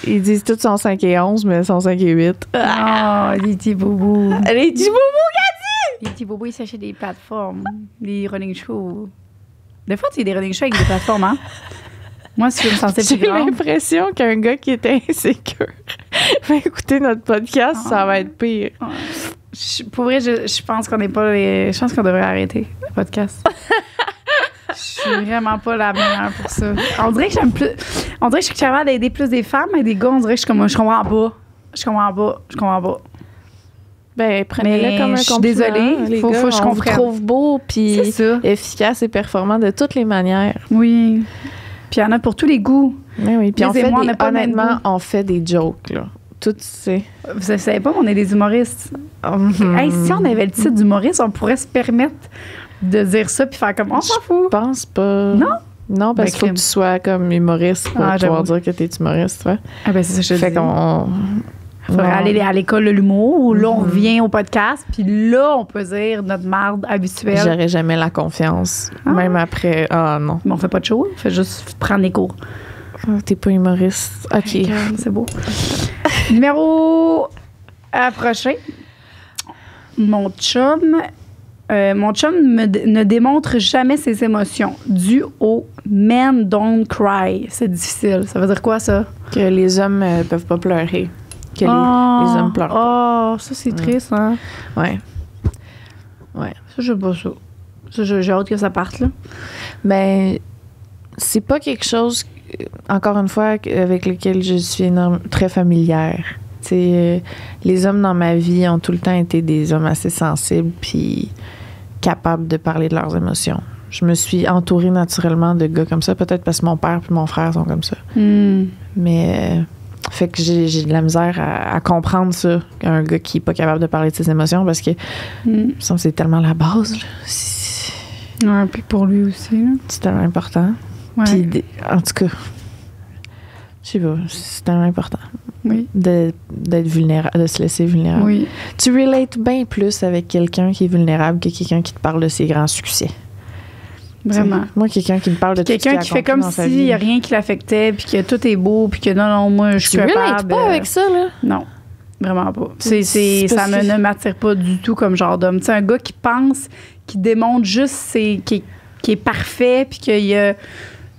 Ils disent tous sont 5 et 11, mais ils sont 5 et 8. Ah, les petits boubous. Les petits boubous, Cathy! Les petits boubous, ils s'achètent des plateformes. Des running shows. Des fois, tu sais, des running shows avec des plateformes, hein? Moi, si je me sentais plus grande... J'ai l'impression qu'un gars qui est insécure va écouter notre podcast, ça va être pire. Pour vrai, je pense qu'on n'est pas les... Je pense qu'on devrait arrêter le podcast. Je suis vraiment pas la meilleure pour ça. On dirait que j'aime plus... On dirait que je suis capable d'aider plus des femmes, mais des gars, on dirait que je comprends pas. Je comprends pas. Ben, prenez-le comme un compliment. Je suis désolée. Les faut gars, que je on vous comprenne. trouve beau, puis efficace et performant de toutes les manières. Oui. Puis il y en a pour tous les goûts. Mais oui, puis honnêtement, on fait des jokes, là. Tout, c'est... Vous savez pas, on est des humoristes. Hey, si on avait le titre d'humoriste, on pourrait se permettre de dire ça puis faire comme on s'en fout. Je pense pas. Non? Non, parce qu'il faut que tu sois comme humoriste pour pouvoir dire que t'es humoriste, tu vois. Ah ben c'est ça, je te dis. Fait qu'on... Faudrait aller à l'école de l'humour où là, on revient au podcast puis là, on peut dire notre marde habituelle. J'aurais jamais la confiance. Même après... Ah non. Mais on fait pas de show, on fait juste prendre les cours. T'es pas humoriste. OK. C'est beau. Numéro prochain. Mon chum ne démontre jamais ses émotions dû au men don't cry. C'est difficile. Ça veut dire quoi, ça? Que les hommes peuvent pas pleurer. Que les hommes pleurent pas. Oh, ça, c'est triste, hein? Ouais. Ça, je sais pas ça. J'ai hâte que ça parte, là. Ben, c'est pas quelque chose, encore une fois, avec lequel je suis très familière. Les hommes dans ma vie ont tout le temps été des hommes assez sensibles puis capables de parler de leurs émotions. Je me suis entourée naturellement de gars comme ça, peut-être parce que mon père et mon frère sont comme ça. Mais fait que j'ai de la misère à comprendre ça, qu'un gars qui est pas capable de parler de ses émotions, parce que ça, c'est tellement la base. Ouais, puis pour lui aussi. Là. C'est tellement important. Ouais. Puis, en tout cas, je sais pas, c'est tellement important. Oui. D'être vulnérable, de se laisser vulnérable. Oui. Tu relates bien plus avec quelqu'un qui est vulnérable que quelqu'un qui te parle de ses grands succès. Vraiment. T'sais, moi, quelqu'un qui me parle de quelqu'un qui fait comme s'il n'y a rien qui l'affectait, puis que tout est beau, puis que non, moi, je suis capable. Tu relates pas avec ça, là? Non. Vraiment pas. Ça ne m'attire pas du tout comme genre d'homme. Tu sais, un gars qui pense, qui démontre juste qui est parfait, puis qu'il y a...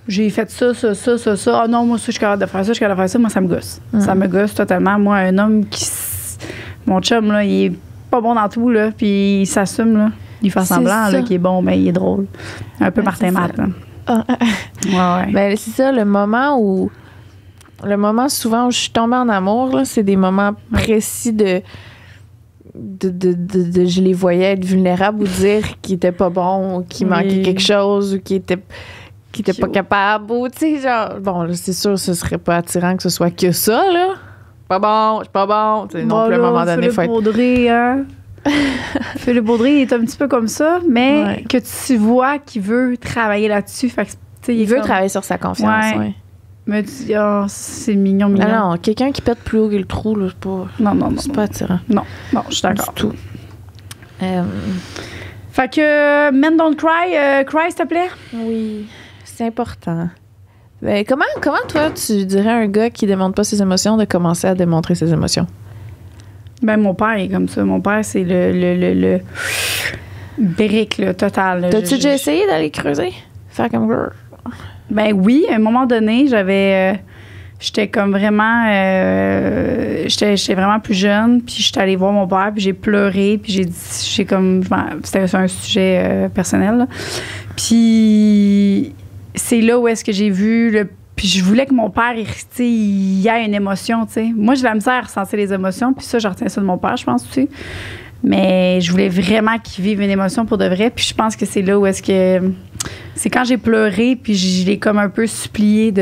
J'ai fait ça. Ah non, moi, ça, je suis capable de faire ça, moi, ça me gosse. Ça me gosse totalement. Moi, un homme qui... Mon chum, là, il est pas bon dans tout, là, puis il s'assume, là. Il fait semblant, là, qu'il est bon, mais il est drôle. Un peu Martin Matt, là. Ouais. Ben, c'est ça, le moment souvent où je suis tombée en amour, là, c'est des moments précis de je les voyais être vulnérables ou dire qu'ils étaient pas bons, ou qu'il manquait quelque chose, ou qu'ils étaient pas capables, ou tu sais, genre, bon, là, c'est sûr, ce serait pas attirant que ce soit que ça, là. Pas bon, je suis pas bon. Tu sais, non plus, à un moment donné, faut être... Baudry, hein? Philippe Baudry, il est un petit peu comme ça, mais que tu vois qu'il veut travailler là-dessus. Fait que, il veut travailler sur sa confiance, oui. Mais tu dis, c'est mignon. Non, quelqu'un qui pète plus haut que le trou, là, c'est pas... Non. C'est pas attirant. Non, je suis d'accord. Du tout. Fait que, Men Don't Cry, cry, s'il te plaît? Oui, c'est important. Ben, comment, toi, tu dirais à un gars qui démontre pas ses émotions de commencer à démontrer ses émotions? Ben, mon père est comme ça. Mon père, c'est le brick, le total. T'as-tu déjà essayé d'aller creuser? Faire comme girl? Ben oui, à un moment donné, j'étais comme vraiment... j'étais vraiment plus jeune, puis j'étais allée voir mon père, puis j'ai pleuré, puis c'était un sujet personnel, là. Puis c'est là où est-ce que j'ai vu puis Puis je voulais que mon père, il ait une émotion, tu sais. Moi, j'ai de la misère à ressentir les émotions, puis ça, je retiens ça de mon père, je pense aussi. Mais je voulais vraiment qu'il vive une émotion pour de vrai, puis je pense que c'est là où est-ce que... C'est quand j'ai pleuré, puis je l'ai comme un peu supplié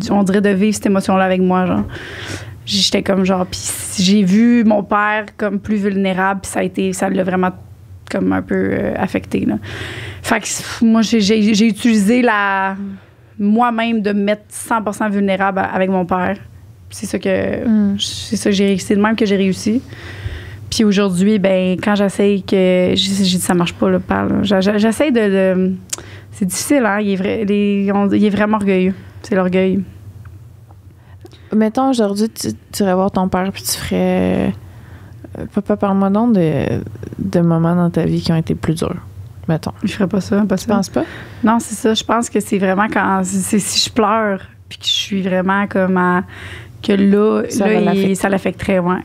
on dirait de vivre cette émotion-là avec moi, genre. J'étais comme genre... Puis j'ai vu mon père comme plus vulnérable, puis ça l'a vraiment comme un peu affecté, là. Fait que moi, j'ai utilisé moi-même de me mettre 100% vulnérable avec mon père. C'est ça que j'ai réussi. C'est de même que j'ai réussi. Puis aujourd'hui, ben quand j'essaye j'ai dit ça marche pas, le père. J'essaie de c'est difficile, hein? Il est vraiment orgueilleux. C'est l'orgueil. Mettons, aujourd'hui, tu irais voir ton père puis tu ferais... Papa, parle-moi donc de moments dans ta vie qui ont été plus durs. Mettons. Je ferais pas ça, Tu penses pas? Non, c'est ça. Je pense que c'est vraiment c'est si je pleure puis que je suis vraiment comme que là, ça l'affecterait, ouais.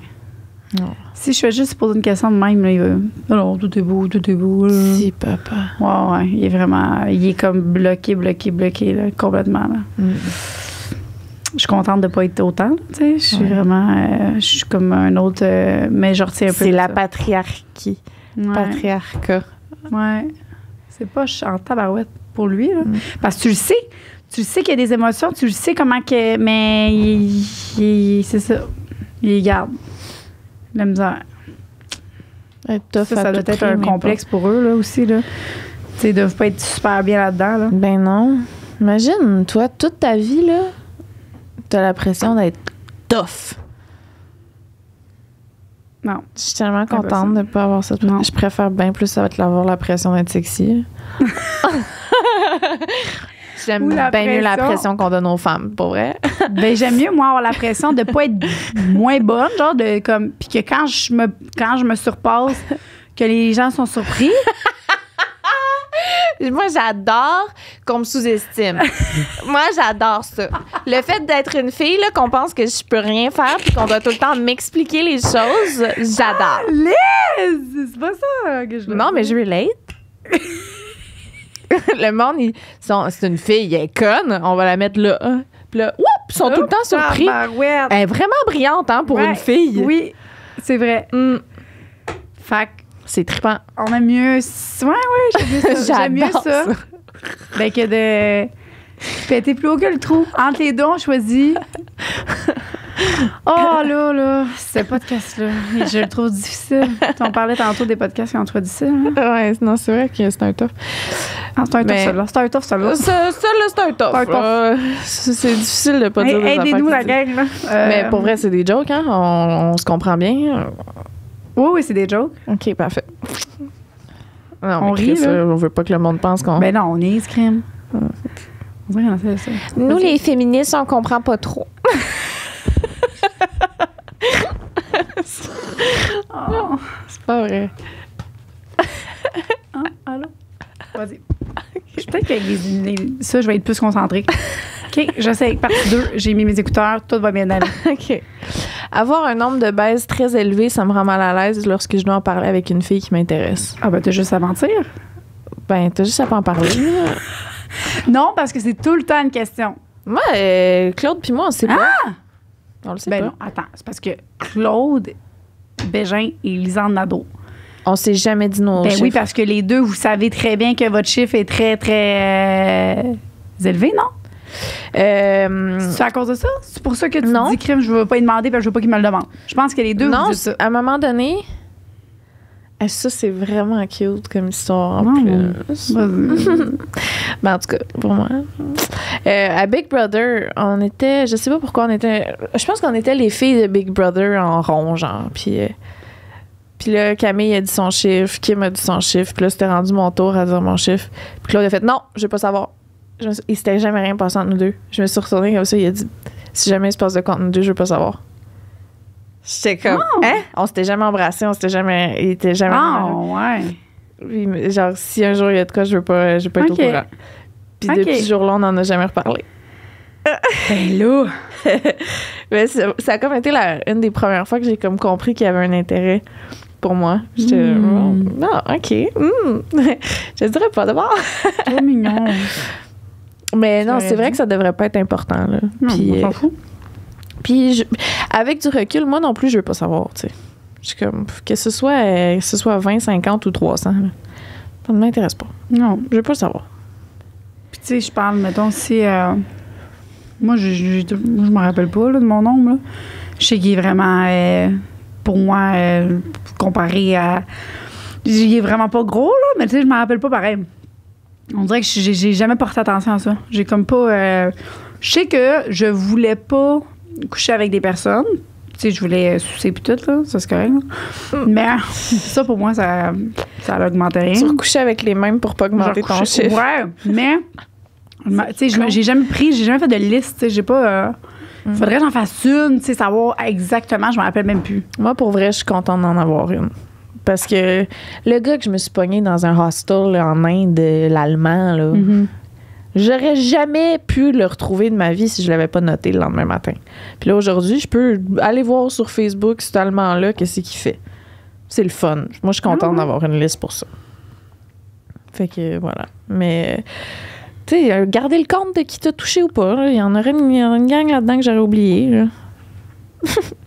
Non. Si je fais juste poser une question de même, là, il va... Alors, tout est beau. Là. Si, papa. Ouais, il est comme bloqué, là, complètement, là. Je suis contente de ne pas être autant, tu sais. Je suis vraiment... je suis comme un autre... mais je retiens un peu. C'est la patriarchie. Ouais. Patriarcat. Ouais. C'est pas en tabarouette pour lui, là. Parce que tu le sais. Tu le sais qu'il y a des émotions. Tu le sais comment que... Mais c'est ça. Il garde. La misère. Ça doit être un complexe pour eux, là, aussi, là. Tu sais, ils doivent pas être super bien là-dedans, là. Ben non. Imagine, toi, toute ta vie, là, t'as l'impression d'être tough. Non. Je suis tellement contente de ne pas avoir ça. Je préfère bien plus avoir la pression d'être sexy. J'aime bien mieux la pression qu'on donne aux femmes, pour vrai. Ben, j'aime mieux, moi, avoir la pression de ne pas être moins bonne, genre, puis que quand je me surpasse, que les gens sont surpris. Moi, j'adore qu'on me sous-estime. Moi, j'adore ça. Le fait d'être une fille, là, qu'on pense que je peux rien faire puis qu'on doit tout le temps m'expliquer les choses, j'adore. Liz! C'est pas ça que je veux Non, mais je relate. Le monde, c'est une fille, elle est conne, on va la mettre là. Puis là, ils sont tout le temps surpris. Elle est vraiment brillante, hein, pour une fille. Oui, c'est vrai. Fait que c'est trippant. On aime mieux... Ouais, j'aime mieux ça. J'aime mieux ça. Ben, que de péter plus haut que le trou. Entre les deux, on choisit. Oh là, ce podcast-là, je le trouve difficile. On parlait tantôt des podcasts qui ont trop difficile. Hein? Ouais, non, c'est vrai que c'est un tough. Ah, c'est un tough, ça, là. C'est un tough, ça, là. Ça, là, c'est un tough. C'est difficile de pas dire des affaires. Aidez-nous, la gang, là. Mais pour vrai, c'est des jokes, hein? On se comprend bien. Oui, c'est des jokes. OK, parfait. Non, on rit, ça, on veut pas que le monde pense qu'on... Ben non, on est crème. Nous, les féministes, on comprend pas trop. Oh. C'est pas vrai. Ah, allô? Vas-y. Peut-être qu'avec ça, je vais être plus concentrée. OK, j'essaie. Partie 2, j'ai mis mes écouteurs, tout va bien aller. OK. Avoir un nombre de baises très élevé, ça me rend mal à l'aise lorsque je dois en parler avec une fille qui m'intéresse. Ah, ben, t'as juste à mentir. Ben, t'as juste à pas en parler. Non, parce que c'est tout le temps une question. Moi, Claude puis moi, on sait pas. Ah! On le sait ben pas. Non, attends. C'est parce que Claude Bégin et Lisanne Nadeau. On s'est jamais dit nos chiffres. Oui, parce que les deux, vous savez très bien que votre chiffre est très, très élevé, non? C'est à cause de ça? C'est pour ça que tu dis crime, je veux pas y demander parce que je veux pas qu'il me le demande. Je pense que les deux, non, vous dites ça. À un moment donné... Ça, c'est vraiment cute comme histoire en plus. Ben, en tout cas, pour moi. À Big Brother, on était... Je sais pas pourquoi on était... Je pense qu'on était les filles de Big Brother en rond, genre. Puis là, Camille a dit son chiffre, Kim a dit son chiffre. Puis là, c'était rendu mon tour à dire mon chiffre. Puis Claude a fait « Non, je veux pas savoir. » Il s'était jamais rien passé entre nous deux. Je me suis retournée comme ça, il a dit « Si jamais il se passe de quoi entre nous deux, je veux pas savoir. » J'étais comme, hein? On s'était jamais embrassés, il était jamais... ouais. Puis, genre, si un jour il y a de quoi, je veux pas être au courant. Puis depuis ce jour-là, on n'en a jamais reparlé. Ben là! Mais ça a comme été une des premières fois que j'ai comme compris qu'il y avait un intérêt pour moi. J'étais, non, OK. Je dirais pas d'abord. Trop mignon. Mais non, J'aurais c'est vrai dit. que ça devrait pas être important, là. Non, Puis, on s'en fout. Puis, avec du recul, moi non plus, je veux pas savoir, tu sais. Je suis comme, que ce soit 20, 50 ou 300, là. Ça ne m'intéresse pas. Non. Je veux pas le savoir. Puis tu sais, je parle, mettons, si... moi, je me rappelle pas là, de mon nombre. Là. Je sais qu'il est vraiment, pour moi, comparé à... Il est vraiment pas gros, là, mais tu sais, je me rappelle pas pareil. On dirait que j'ai jamais porté attention à ça. J'ai comme pas... je sais que je voulais pas coucher avec des personnes. Tu sais, je voulais sucer pis tout, là. Ça, c'est correct. Là. Mais ça, pour moi, ça augmentait rien. Tu recouchais avec les mêmes pour pas augmenter ton chiffre. Ouais, mais... Tu sais, j'ai jamais fait de liste. Tu sais, j'ai pas... Faudrait que j'en fasse une, tu sais, savoir exactement. Je me rappelle même plus. Moi, pour vrai, je suis contente d'en avoir une. Parce que le gars que je me suis pogné dans un hostel là, en Inde, l'allemand, là, j'aurais jamais pu le retrouver de ma vie si je l'avais pas noté le lendemain matin. Puis là, aujourd'hui, je peux aller voir sur Facebook cet Allemand-là, qu'est-ce qu'il fait. C'est le fun. Moi, je suis contente d'avoir une liste pour ça. Fait que, voilà. Mais, tu sais, garder le compte de qui t'a touché ou pas. Là. Il y en aurait une gang là-dedans que j'aurais oublié. Là.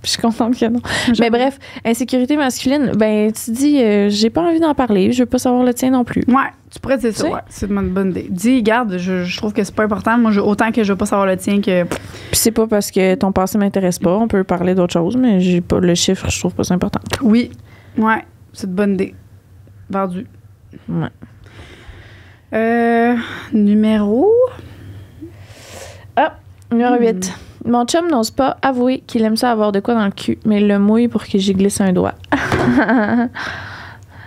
Je suis contente que non. Mais bref, insécurité masculine, ben, tu dis, j'ai pas envie d'en parler, je veux pas savoir le tien non plus. Ouais, tu pourrais dire ça, Tu sais? ouais. C'est une bonne idée. Dis, garde, je trouve que c'est pas important. Moi, autant que je veux pas savoir le tien que... Puis c'est pas parce que ton passé m'intéresse pas, on peut parler d'autre chose, mais j'ai pas le chiffre, je trouve pas ça important. Oui, ouais, c'est une bonne idée. Vendu. Ouais. Numéro... Numéro 8. Mon chum n'ose pas avouer qu'il aime ça avoir de quoi dans le cul, mais il le mouille pour que j'y glisse un doigt.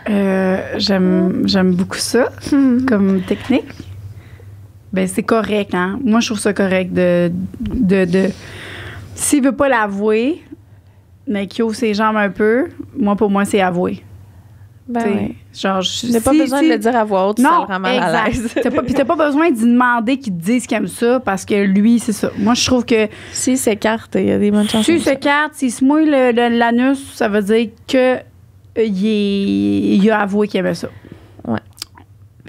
J'aime beaucoup ça comme technique. Ben, c'est correct, hein. Moi, je trouve ça correct de s'il veut pas l'avouer, mais qu'il ouvre ses jambes un peu, pour moi, c'est avouer. Ben T'sais, ouais. genre, J'ai pas besoin de le dire à voix haute, ça non, le rend mal à l'aise. Puis t'as pas besoin d'y demander qu'il te dise qu'il aime ça parce que lui, c'est ça. Moi, je trouve que S'il s'écarte, il y a des bonnes chances. s'il s'écarte, s'il se mouille l'anus, ça veut dire que il a avoué qu'il aimait ça.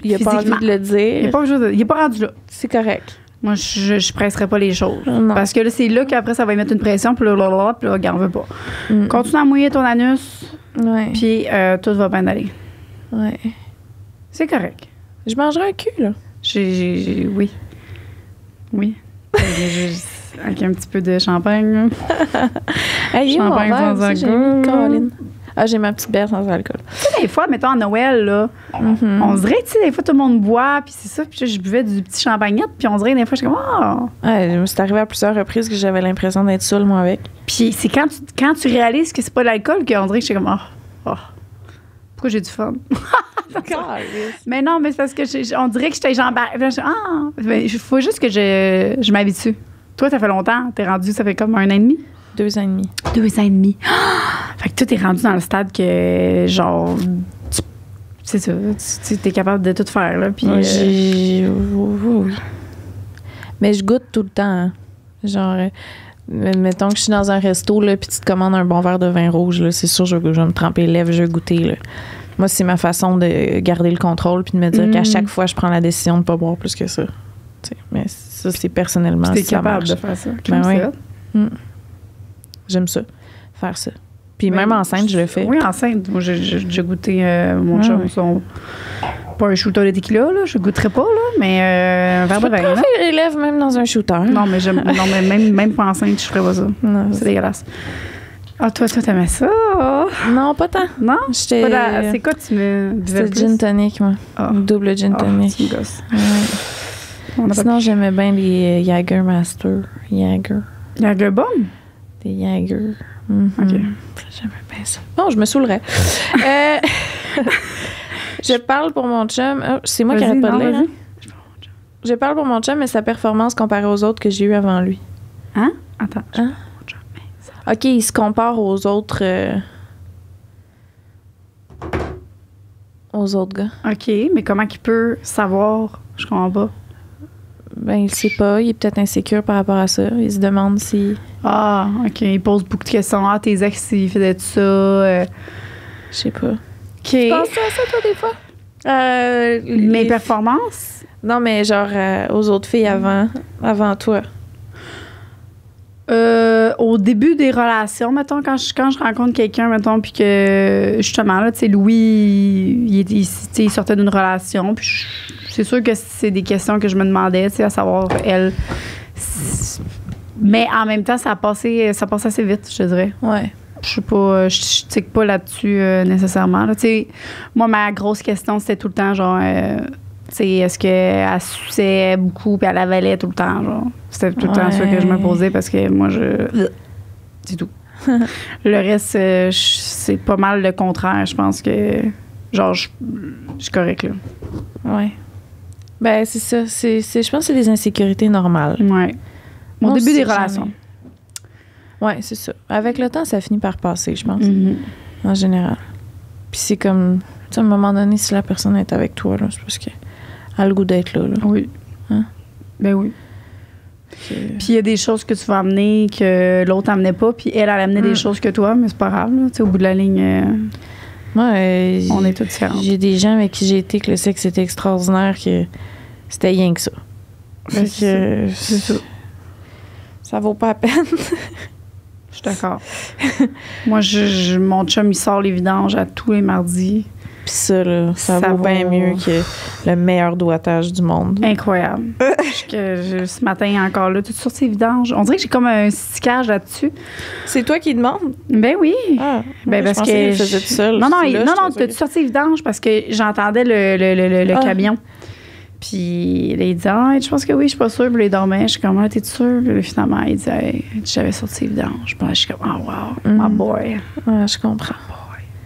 Il a pas envie de le dire. Il est pas rendu là. C'est correct. Moi, je presserais pas les choses. Non. Parce que là, c'est là qu'après, ça va y mettre une pression, puis là, regarde, on veut pas. Continue à mouiller ton anus, Ouais. puis tout va bien aller. Ouais. C'est correct. Je mangerai un cul, là. Oui. Oui. Avec un petit peu de champagne. Là. Hey, mon Champagne verre sans aussi, j'ai mis alcool. Caroline. Ah, j'ai ma petite bière sans alcool. Tu sais, des fois, mettons, à Noël, là, on dirait, tu sais, des fois, tout le monde boit, puis c'est ça. Puis je buvais du petit champagnette, puis on dirait, des fois, je suis comme, oh! Ouais, c'est arrivé à plusieurs reprises que j'avais l'impression d'être seule, moi, avec. Puis c'est quand tu réalises que c'est pas de l'alcool qu'on dirait que je suis comme, oh, pourquoi j'ai du fun? Mais non, mais c'est parce que on dirait que j'étais genre, il faut juste que je m'habitue. Toi, ça fait longtemps, t'es rendu, ça fait comme 1 an et demi? 2 ans et demi. 2 ans et demi. Fait que toi, t'es rendu dans le stade que, genre, c'est ça, tu es capable de tout faire, là. Puis, Oui. Mais je goûte tout le temps. Hein. Genre, mettons que je suis dans un resto, là, puis tu te commandes un bon verre de vin rouge, là, c'est sûr, je vais me tremper les lèvres, je vais goûter, là. Moi, c'est ma façon de garder le contrôle puis de me dire qu'à chaque fois, je prends la décision de ne pas boire plus que ça. T'sais, mais ça, c'est personnellement. t'es si ça capable marche. de faire ça. Ben oui. Ça. J'aime ça, faire ça. Puis même enceinte, je le fais. Oui, enceinte. Moi, j'ai goûté mon chum, pas un shooter de tequila, là. Je goûterais pas, là, mais un verre de vin. Je peux les lèvres même dans un shooter. Non, mais même pas enceinte, je ferais pas ça. Non, c'est dégueulasse. Ah, toi, t'aimais ça? Non, pas tant. Non? J'étais. C'est quoi tu me disais C'était gin tonic, moi. Double gin tonic. Tu me gosses. Ouais. Sinon, j'aimais bien les Jager Master. Jager Bomb? Des Jager. OK. J'aimais bien ça. Bon, je me saoulerais. Je parle pour mon chum. Oh, c'est moi qui arrête pas de lire. Hein? Je parle pour mon chum et sa performance comparée aux autres que j'ai eues avant lui. Hein? Attends. Hein? OK, il se compare aux autres... aux autres gars. OK, mais comment il peut savoir? Je comprends pas. Ben, il sait pas. Il est peut-être insécure par rapport à ça. Il se demande si... Ah, OK. Il pose beaucoup de questions. Ah, tes ex, ils faisaient tout ça. Je sais pas. OK. Tu penses à ça, toi, des fois? Mes performances? Non, mais genre aux autres filles avant toi. Au début des relations, mettons, quand je rencontre quelqu'un, mettons, puis que, justement, là, tu sais, Louis, il sortait d'une relation, puis c'est sûr que c'est des questions que je me demandais, tu sais, à savoir, elle... Mais en même temps, ça passe assez vite, je te dirais. Ouais. Je sais pas, je tique pas là-dessus nécessairement. Là. Tu sais, moi, ma grosse question, c'était tout le temps, genre... tu sais, est-ce qu'elle suçait beaucoup puis elle avalait tout le temps, genre? C'était tout le temps ça que je me posais parce que moi, c'est tout. Le reste, c'est pas mal le contraire. Je pense que, genre, je suis correcte, là. Ouais. Ben, c'est ça. Je pense que c'est des insécurités normales. Ouais. Au début des relations. Ouais, c'est ça. Avec le temps, ça finit par passer, je pense. Mm-hmm. En général. Puis c'est comme... Tu sais, à un moment donné, si la personne est avec toi, là, c'est parce qu'elle a le goût d'être là. Oui. Hein? Ben oui. Puis il y a des choses que tu vas amener que l'autre n'amenait pas, puis elle amenait des choses que toi, mais c'est pas grave. Là. Tu sais, au bout de la ligne, moi, on est tous différents. J'ai des gens avec qui j'ai été que le sexe était extraordinaire, que c'était rien que ça. Ben, c'est ça. Ça vaut pas la peine. Je suis d'accord. Moi, mon chum, il sort les vidanges à tous les mardis. Puis ça, là, ça vaut bien mieux que le meilleur doigtage du monde. Incroyable. Ce matin, encore là, tu sorti les vidanges. On dirait que j'ai comme un stickage là-dessus. C'est toi qui demandes? Ben oui. Ah, ben parce que je faisais tout seul. Non, t'as-tu sorti les vidanges parce que j'entendais le camion. Puis là, il dit je pense que oui, je suis pas sûre. Puis il dormait. Je suis comme t'es sûre? Puis là, finalement, il dit j'avais sorti les vidanges. Puis là, je suis comme wow, my boy. Ah, je comprends.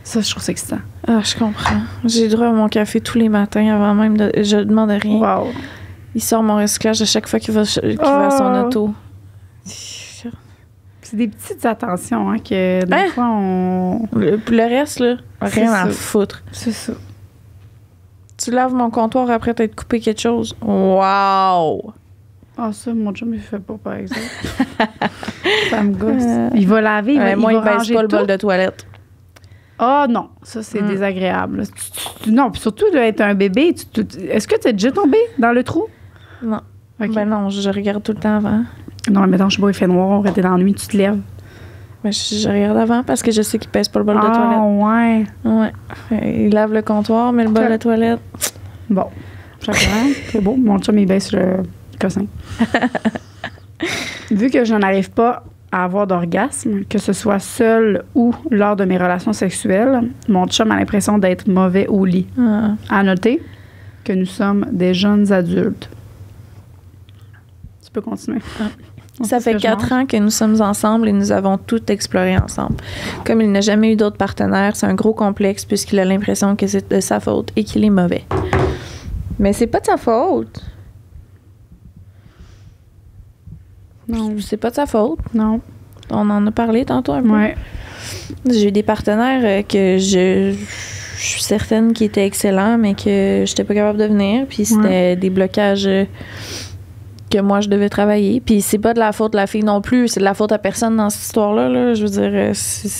Ça, je trouve ça excitant. Ah, je comprends. J'ai droit à mon café tous les matins avant même de... Je demande rien. Wow. Il sort mon recyclage à chaque fois qu'il va à son auto. C'est des petites attentions que des fois, on... Le reste, là, rien à foutre. C'est ça. Tu laves mon comptoir après t'être coupé quelque chose. Wow! Ah, ça, mon chum, il fait pas, par exemple. Ça me gosse. Il va laver, moi, il va baisse pas le bol de toilette. Ah non, ça, c'est désagréable. Non, puis surtout, être un bébé, est-ce que tu es déjà tombé dans le trou? Non. Okay. Ben non, je regarde tout le temps avant. Non, mais mettons, je sais pas, il fait noir, t'es dans la nuit, tu te lèves. Ben, je regarde avant parce que je sais qu'il pèse pas le bol de toilette. Ah, ouais. Ouais. Il lave le comptoir, mais le bol de toilette... Bon. Chacun, c'est beau. Mon chum, il baisse le cossin. Vu que je n'arrive pas à avoir d'orgasme, que ce soit seul ou lors de mes relations sexuelles, mon chum a l'impression d'être mauvais au lit. À noter que nous sommes des jeunes adultes. Tu peux continuer. Ça fait 4 ans que nous sommes ensemble et nous avons tout exploré ensemble. Comme il n'a jamais eu d'autres partenaires, c'est un gros complexe puisqu'il a l'impression que c'est de sa faute et qu'il est mauvais. Mais c'est pas de sa faute. Non. C'est pas de sa faute. Non. On en a parlé tantôt un peu. Ouais. J'ai eu des partenaires que je suis certaine qui étaient excellents, mais que j'étais pas capable de venir. Puis c'était des blocages que moi, je devais travailler. Puis c'est pas de la faute de la fille non plus. C'est de la faute à personne dans cette histoire-là. Là. Je veux dire...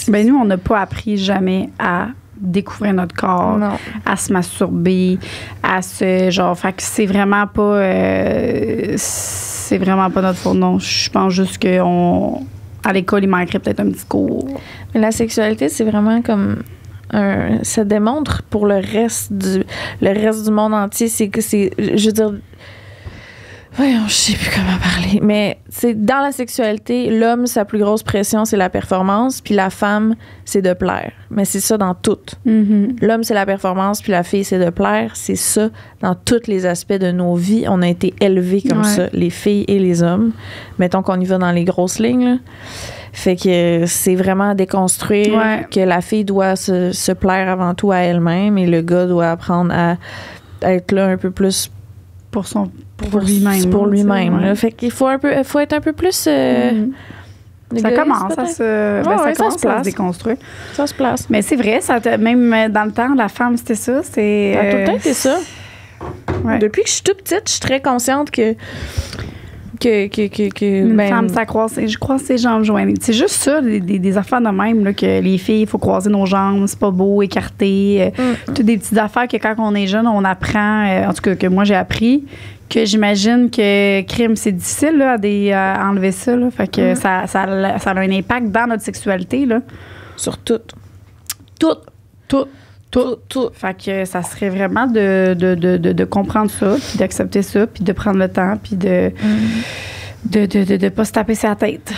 Ben nous, on n'a pas appris jamais à découvrir notre corps, à se masturber, à se... Genre, fait que c'est vraiment pas... c'est vraiment pas notre faute, non. Je pense juste à l'école, il manquerait peut-être un petit cours. Mais la sexualité, c'est vraiment comme... ça démontre pour le reste du monde entier, c'est que c'est... Je veux dire... Voyons, je sais plus comment parler. Mais c'est dans la sexualité, l'homme, sa plus grosse pression, c'est la performance, puis la femme, c'est de plaire. Mais c'est ça dans tout. Mm-hmm. L'homme, c'est la performance, puis la fille, c'est de plaire. C'est ça dans tous les aspects de nos vies. On a été élevés comme ça, les filles et les hommes. Mettons qu'on y va dans les grosses lignes, là. Fait que c'est vraiment à déconstruire que la fille doit se plaire avant tout à elle-même et le gars doit apprendre à être là un peu plus pour lui-même. Pour lui-même. Là. Fait qu'il faut être un peu plus... Ça commence à se déconstruire. Ça se place. Mais c'est vrai, même dans le temps, la femme, c'était ça. Ça a tout le temps été ça. Ouais. Depuis que je suis toute petite, je suis très consciente que Une femme, ça croise, je croise ses jambes jointes. C'est juste ça, des affaires de même, là, que les filles, il faut croiser nos jambes, c'est pas beau, écarté. Toutes des petites affaires que quand on est jeune, on apprend, en tout cas, que moi j'ai appris, que j'imagine que crime, c'est difficile là, à enlever ça. Là, fait que ça a un impact dans notre sexualité. Là. Sur tout. Tout. Fait que ça serait vraiment de comprendre ça, puis d'accepter ça, puis de prendre le temps, puis de pas se taper sa tête.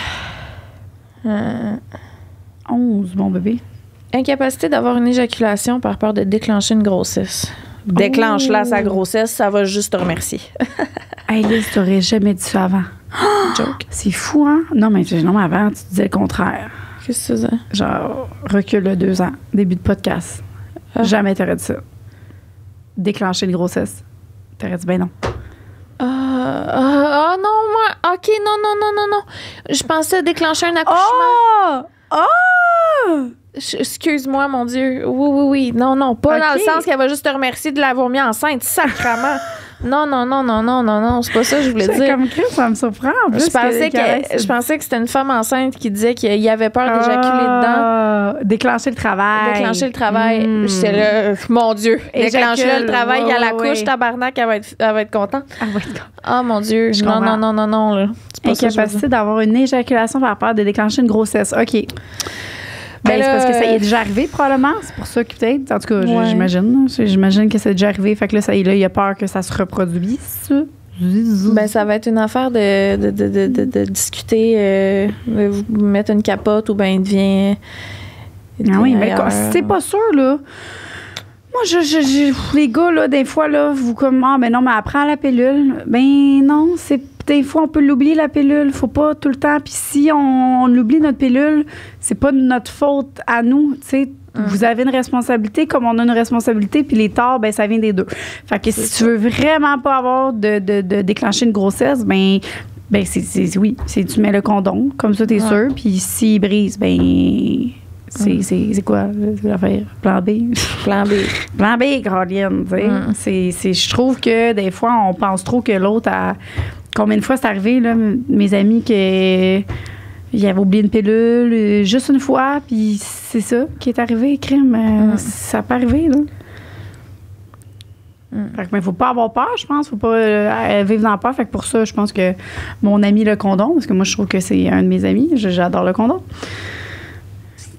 11, mon bébé. Incapacité d'avoir une éjaculation par peur de déclencher une grossesse. Déclenche-la sa grossesse, ça va juste te remercier. Hey, Liz, t'aurais jamais dit ça avant. Joke. C'est fou, hein? Non, mais avant, tu disais le contraire. Qu'est-ce que c'est ça? Genre, recule de 2 ans, début de podcast. Jamais t'aurais dit ça. Déclencher une grossesse. T'aurais dit, ben non. Non, moi. OK, non. Je pensais déclencher un accouchement. Excuse-moi, mon Dieu. Oui. Non. Pas dans le sens qu'elle va juste te remercier de l'avoir mis enceinte, sacrément. Non, c'est pas ça que je voulais dire. Comme Chris, ça me surprend. En plus, je pensais que c'était une femme enceinte qui disait qu'il y avait peur d'éjaculer dedans. Déclencher le travail. J'étais là, mon Dieu. Déclencher le travail, à la couche, tabarnak, elle va être contente. Ah, mon Dieu. Non, là. Incapacité d'avoir une éjaculation par peur de déclencher une grossesse. OK. Ben, c'est parce que ça y est déjà arrivé, probablement. C'est pour ça que peut-être, en tout cas, j'imagine. J'imagine que c'est déjà arrivé. Fait que là, il a peur que ça se reproduise. Ben, ça va être une affaire de discuter, de vous mettre une capote ou ben il devient. Ah oui, mais c'est pas sûr, là. Moi, les gars, là, des fois, là, vous comme, mais non, mais apprends la pilule. Ben non, des fois, on peut l'oublier, la pilule. Faut pas tout le temps. Puis si on oublie notre pilule, c'est pas de notre faute à nous, tu sais. Vous avez une responsabilité comme on a une responsabilité, puis les torts, ben ça vient des deux. Fait que si tu veux vraiment pas avoir de déclencher une grossesse, ben tu mets le condom, comme ça, t'es sûr. Puis s'il brise, ben... C'est quoi l'affaire? Plan B? Plan B, Caroline, tu sais. Je trouve que des fois, on pense trop que l'autre a... Combien de fois c'est arrivé, là, mes amis, qu'il avait oublié une pilule juste une fois, puis c'est ça qui est arrivé, crime. Ça peut arriver, là. Fait que, mais faut pas avoir peur, je pense. Faut pas vivre dans la peur. Fait que pour ça, je pense que mon ami le condom, parce que moi, je trouve que c'est un de mes amis, j'adore le condom,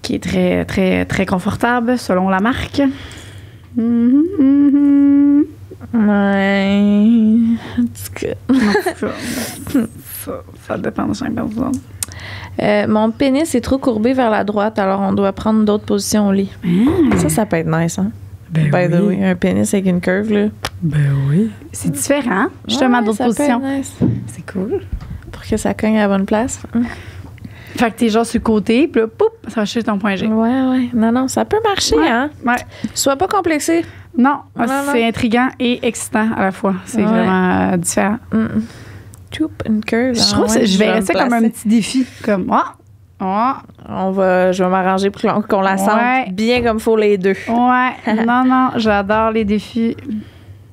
qui est très, très, très confortable, selon la marque. Ouais. Ça dépend de chaque personne. Mon pénis est trop courbé vers la droite, alors on doit prendre d'autres positions au lit. Ça peut être nice, hein? Ben oui. Un pénis avec une curve, là. Ben oui. C'est différent, justement, d'autres positions. Nice. C'est cool. Pour que ça cogne à la bonne place. Fait que t'es genre sur le côté, puis là, poup, ça va chercher ton point G. Ouais. Non, ça peut marcher, hein? Ouais. Sois pas complexé. Non, c'est intriguant et excitant à la fois. C'est vraiment différent. Une curve. Je trouve que je verrais ça comme un petit défi. Comme, je vais m'arranger pour qu'on la sente bien comme il faut les deux. Ouais. Non, j'adore les défis.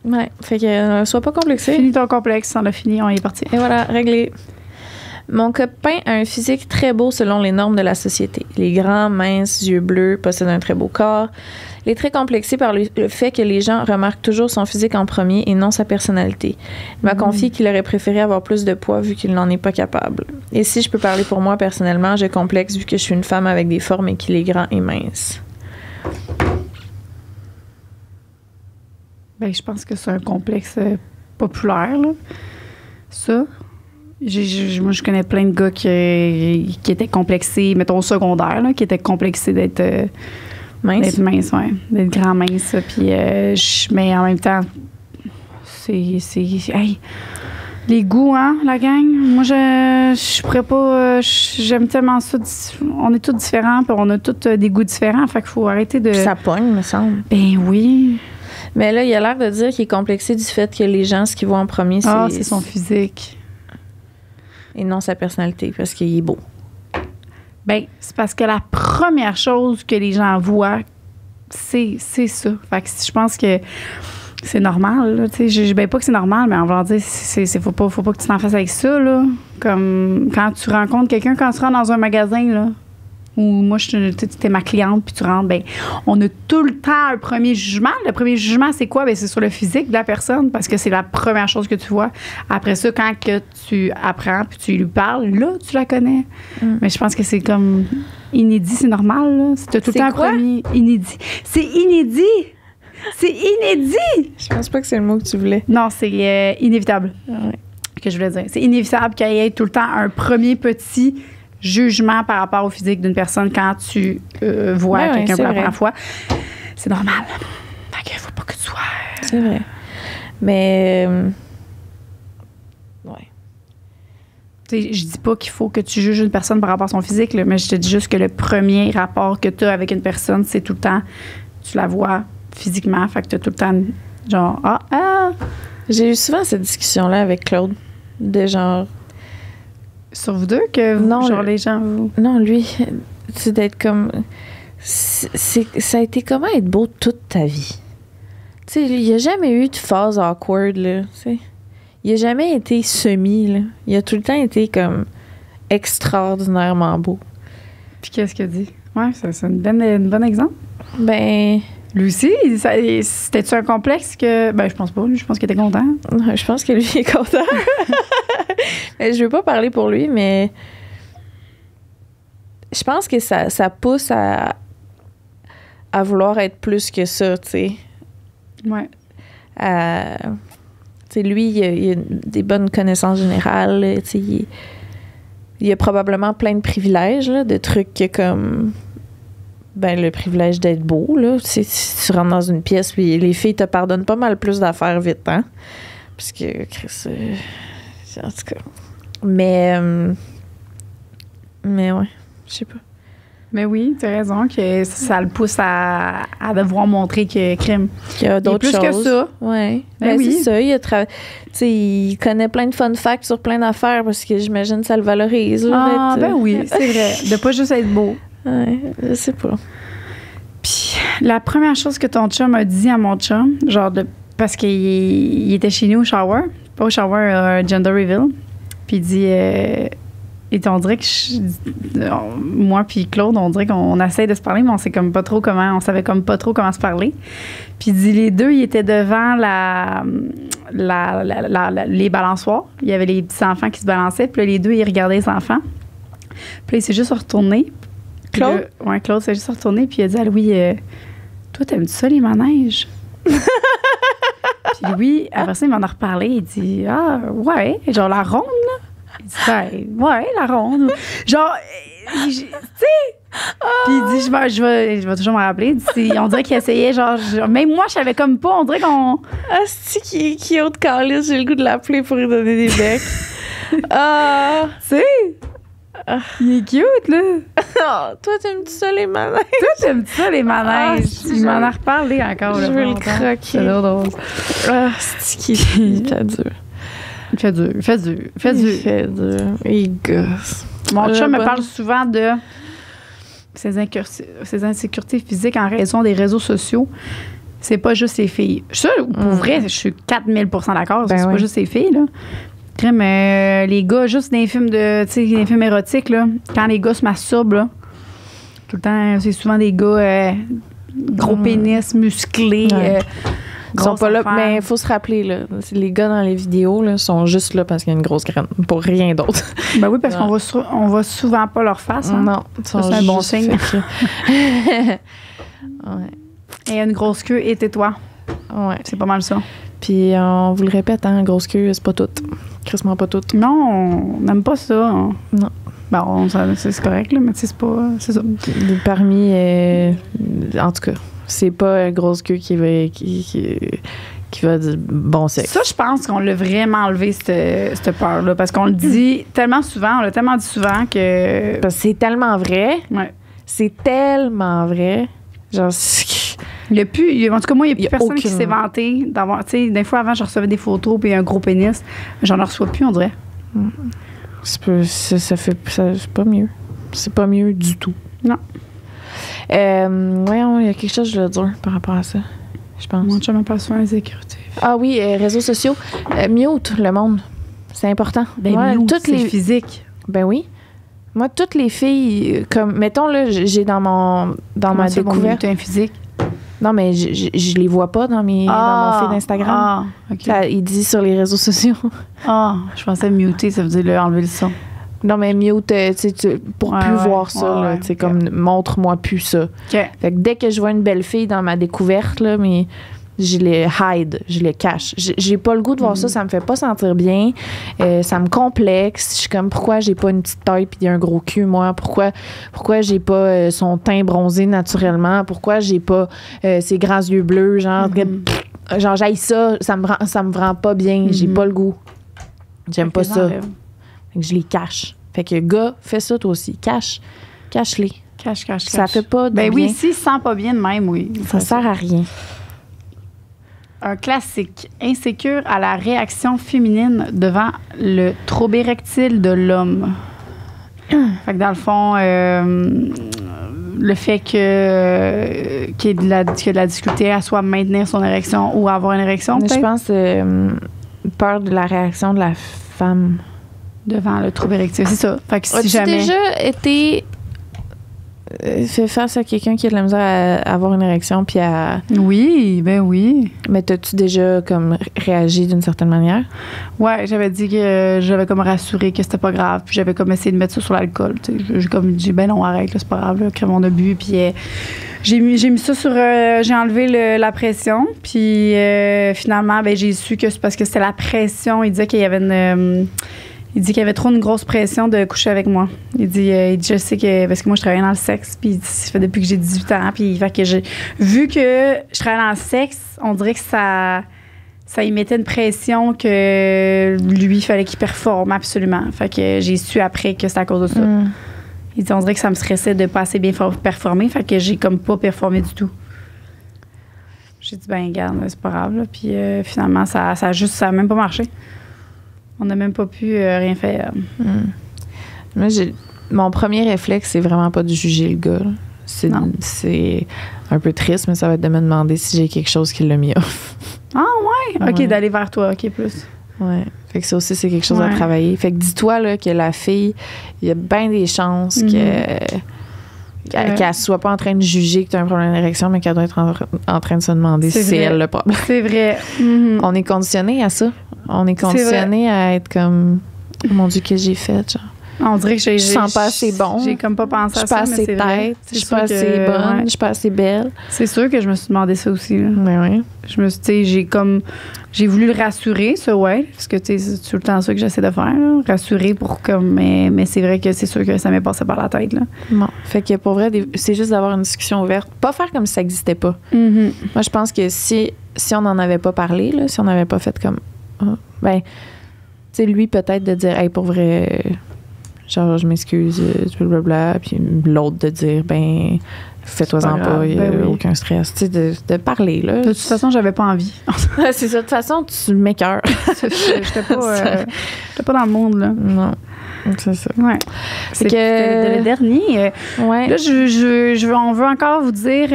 Ouais. Fait que sois pas complexé. Finis ton complexe. On a fini, on est parti. Et voilà, réglé. Mon copain a un physique très beau selon les normes de la société. Il est grand, mince, yeux bleus, possède un très beau corps. Il est très complexé par le fait que les gens remarquent toujours son physique en premier et non sa personnalité. Il m'a confié qu'il aurait préféré avoir plus de poids vu qu'il n'en est pas capable. Et si je peux parler pour moi personnellement, j'ai complexe vu que je suis une femme avec des formes et qu'il est grand et mince. Ben, je pense que c'est un complexe populaire, là. Ça. Moi, je connais plein de gars qui étaient complexés, mettons au secondaire, là, qui étaient complexés d'être mince. D'être mince, ouais. D'être grand mince. Puis, mais en même temps, c'est hey, les goûts, hein, la gang. Moi, je pourrais pas. J'aime tellement ça. On est tous différents, puis on a tous des goûts différents. Fait qu'il faut arrêter de. Ça pogne, me semble. Ben oui. Mais là, il a l'air de dire qu'il est complexé du fait que les gens, ce qu'ils voient en premier, c'est son physique. Et non sa personnalité, parce qu'il est beau. Bien, c'est parce que la première chose que les gens voient, c'est ça. Fait que je pense que C'est normal, là, tu sais. Ben, pas que c'est normal, mais en voulant dire, faut pas que tu t'en fasses avec ça, là. Comme quand tu rencontres quelqu'un, quand tu rentres dans un magasin, là, ou moi, t'es ma cliente, puis tu rentres, ben, on a tout le temps un premier jugement. Le premier jugement, c'est quoi? Ben, c'est sur le physique de la personne, parce que c'est la première chose que tu vois. Après ça, quand que tu apprends, puis tu lui parles, là, tu la connais. Mais je pense que c'est comme inédit, c'est normal, là. T'as tout le temps un premier inédit. C'est inédit! C'est inédit! Je pense pas que c'est le mot que tu voulais. Non, c'est inévitable. Que je voulais dire. C'est inévitable qu'il y ait tout le temps un premier petit jugement par rapport au physique d'une personne quand tu vois quelqu'un pour la première fois. C'est normal. Fait qu'il faut pas que tu sois... C'est vrai. Mais... ouais. Tu sais, je dis pas qu'il faut que tu juges une personne par rapport à son physique, là, mais je te dis juste que le premier rapport que tu as avec une personne, c'est tout le temps, tu la vois physiquement, fait que tu as tout le temps genre, J'ai eu souvent cette discussion-là avec Claude, de genre... Sur vous deux que vous, non, genre les gens vous... Non, lui, c'est d'être comme... ça a été comment être beau toute ta vie. Tu sais, il n'y a jamais eu de phase awkward, là, tu sais. Il n'a jamais été semi, là. Il a tout le temps été comme extraordinairement beau. Puis qu'est-ce qu'il a dit? Ouais, c'est une bonne exemple. Ben... Lui aussi, c'était-tu un complexe que... Ben, je pense pas. Lui, je pense qu'il était content. Je pense que lui est content. Je veux pas parler pour lui, mais je pense que ça pousse à vouloir être plus que ça, tu sais. Ouais. Tu sais, lui, il a des bonnes connaissances générales, tu sais. Il a probablement plein de privilèges, là, de trucs que comme... Ben, le privilège d'être beau, là. Si tu rentres dans une pièce, puis les filles te pardonnent pas mal plus d'affaires vite, hein? Parce que, Chris, en tout cas. Mais ouais, je sais pas. Mais oui, tu as raison que ça le pousse à devoir montrer qu'il y a d'autres choses. Plus que ça. Ouais. Ben oui. C'est ça. Il connaît plein de fun facts sur plein d'affaires parce que j'imagine que ça le valorise. Là, ben oui, c'est vrai. De pas juste être beau. Ouais, je sais pas. Puis la première chose que ton chum a dit à mon chum, genre parce qu'il était chez nous au shower, pas au shower, gender reveal, puis il dit, et on dirait que moi puis Claude, on dirait qu'on essaie de se parler, mais on savait comme pas trop comment se parler. Puis il dit, les deux, ils étaient devant les balançoires. Il y avait les petits enfants qui se balançaient, puis là, les deux, ils regardaient les enfants. Puis là, il s'est juste retourné. Claude? Oui, Claude s'est juste retourné, puis il a dit à Louis, toi, t'aimes-tu ça, les manèges? Puis Louis, après ça, il m'en a reparlé. Il dit, ouais, genre la ronde, là. Il dit, ouais, la ronde. Genre, tu sais. Puis il dit, je vais toujours me rappeler. On dirait qu'il essayait, genre, même moi, je savais comme pas, on dirait qu'on. Ah, c'est qui autre calice, j'ai le goût de l'appeler pour lui donner des becs. Tu sais. Il est cute, là. Toi, t'aimes-tu ça, les manèges? Toi, t'aimes-tu ça, les manèges? Il m'en a reparlé encore. Je veux le croquer. C'est drôle. C'est qui fait dur. Il fait dur. Il gosse. Mon chum me parle souvent de ses insécurités physiques en raison des réseaux sociaux. C'est pas juste les filles. Ça, pour vrai, je suis 4000% d'accord. C'est pas juste les filles, là. Mais les gars, juste dans les films les films érotiques, là, quand les gars se masturbent, là, tout le temps, c'est souvent des gars gros pénis, musclés, ils sont pas là, mais il faut se rappeler, là, les gars dans les vidéos là, sont juste là parce qu'il y a une grosse graine, pour rien d'autre. Ben oui, parce qu'on voit souvent pas leur face. Hein? Non, c'est un bon signe. Ouais. Et une grosse queue et tais-toi. Ouais. C'est pas mal ça. Puis on vous le répète, hein, grosse queue, c'est pas tout. Crissement pas tout. Non, on n'aime pas ça. Non. Bon, c'est correct, là, mais c'est pas. C'est ça. Parmi. En tout cas, c'est pas grosse queue qui va dire bon sexe. Ça, je pense qu'on l'a vraiment enlevé, cette peur-là. Parce qu'on le dit tellement souvent, on l'a tellement dit souvent que. Parce que c'est tellement vrai. Ouais. C'est tellement vrai. Genre, il n'y a plus, en tout cas, moi, il n'y a plus personne qui s'est vanté d'avoir. Tu sais, des fois, avant, je recevais des photos puis un gros pénis. J'en reçois plus, on dirait. C'est pas mieux. C'est pas mieux du tout. Non. Ouais, il y a quelque chose que je veux dire par rapport à ça, je pense. Mon chum me parle souvent d'insécurité Ah oui, réseaux sociaux. Mute le monde. C'est important. Ben, Moi, toutes les physiques. Ben oui. Moi, toutes les filles, comme, mettons, là, j'ai dans ma découverte. Un physique? Non, mais je les vois pas dans mon feed d'Instagram. Ah, OK. Ça, il dit sur les réseaux sociaux. Ah, je pensais muter, ça veut dire enlever le son. Non, mais mute, pour plus voir ça, là, okay. comme, montre-moi plus ça. OK. Fait que dès que je vois une belle fille dans ma découverte, là, mais je les hide, je les cache. J'ai pas le goût de voir ça me fait pas sentir bien. Ça me complexe. Je suis comme, pourquoi j'ai pas une petite taille puis un gros cul, moi? Pourquoi j'ai pas son teint bronzé naturellement? Pourquoi j'ai pas ses grands yeux bleus? Genre, j'haïs ça me rend pas bien. J'ai pas le goût. J'aime pas ça. Fait que je les cache. Fait que, gars, fais ça toi aussi. Cache-les. Cache. Ça fait pas de bien. Oui, s'il se sent pas bien de même, oui. Ça sert à rien. Un classique, insécure à la réaction féminine devant le trop érectile de l'homme. Fait que dans le fond, le fait qu'il y ait de la difficulté à soit maintenir son érection ou avoir une érection, peut-être? Je pense peur de la réaction de la femme. Devant le trouble érectile, c'est ça. Fait que si jamais... As-tu déjà été fait face à quelqu'un qui a de la misère à avoir une érection puis à... Oui, ben oui. Mais t'as-tu déjà comme réagi d'une certaine manière? Ouais, j'avais dit que j'avais comme rassuré que c'était pas grave, puis j'avais comme essayé de mettre ça sur l'alcool. J'ai comme dit, ben non, arrête, là, c'est pas grave, là, crème, on a bu, puis j'ai mis ça sur... j'ai enlevé la pression, puis finalement, ben j'ai su que c'est parce que c'était la pression. Il disait qu'il y avait il dit qu'il y avait trop une grosse pression de coucher avec moi. Il dit je sais que... Parce que moi, je travaillais dans le sexe, puis ça fait depuis que j'ai 18 ans, puis fait que vu que je travaillais dans le sexe, on dirait que ça y mettait une pression que lui, il fallait qu'il performe absolument. Fait que j'ai su après que c'est à cause de ça. Il dit on dirait que ça me stressait de pas assez bien performer, fait que j'ai comme pas performé du tout. J'ai dit ben regarde, c'est pas grave, là. Puis finalement, ça a même pas marché. On n'a même pas pu rien faire. Moi, mon premier réflexe, c'est vraiment pas de juger le gars. C'est un peu triste, mais ça va être de me demander si j'ai quelque chose qui l'a mis off. Ah ouais? OK, d'aller vers toi. OK, plus. Ouais. Fait que ça aussi, c'est quelque chose à travailler. Fait que dis-toi là, que la fille, il y a bien des chances qu'elle soit pas en train de juger que tu as un problème d'érection, mais qu'elle doit être en train de se demander si c'est elle le problème. C'est vrai. On est conditionné à ça. On est conditionné à être comme, oh mon Dieu, qu'est-ce que j'ai fait, genre. On dirait que je sens pas assez bon. J'ai comme pas pensé à ça, mais c'est vrai. Je suis pas assez tête, je suis pas assez bonne, je suis pas assez belle. C'est sûr que je me suis demandé ça aussi. Là. Mais oui. Je me suis dit, j'ai voulu le rassurer, ça, ouais, parce que c'est tout le temps ça que j'essaie de faire, là, rassurer pour comme, mais c'est vrai que c'est sûr que ça m'est passé par la tête, là. Bon, fait que pour vrai, c'est juste d'avoir une discussion ouverte, pas faire comme si ça n'existait pas. Moi, je pense que si on n'en avait pas parlé, là, si on n'avait pas fait comme, ben, tu sais, lui peut-être de dire, hey, pour vrai. Genre, je m'excuse, blablabla. Puis l'autre de dire, ben, fais-toi-en pas, il n'y a aucun stress. Tu sais, de parler, là. De toute façon, j'avais pas envie. C'est ça. De toute façon, tu m'écoeures. J'étais pas dans le monde, là. Non. C'est ça. Ouais. C'était le dernier. Ouais. Là, on veut encore vous dire,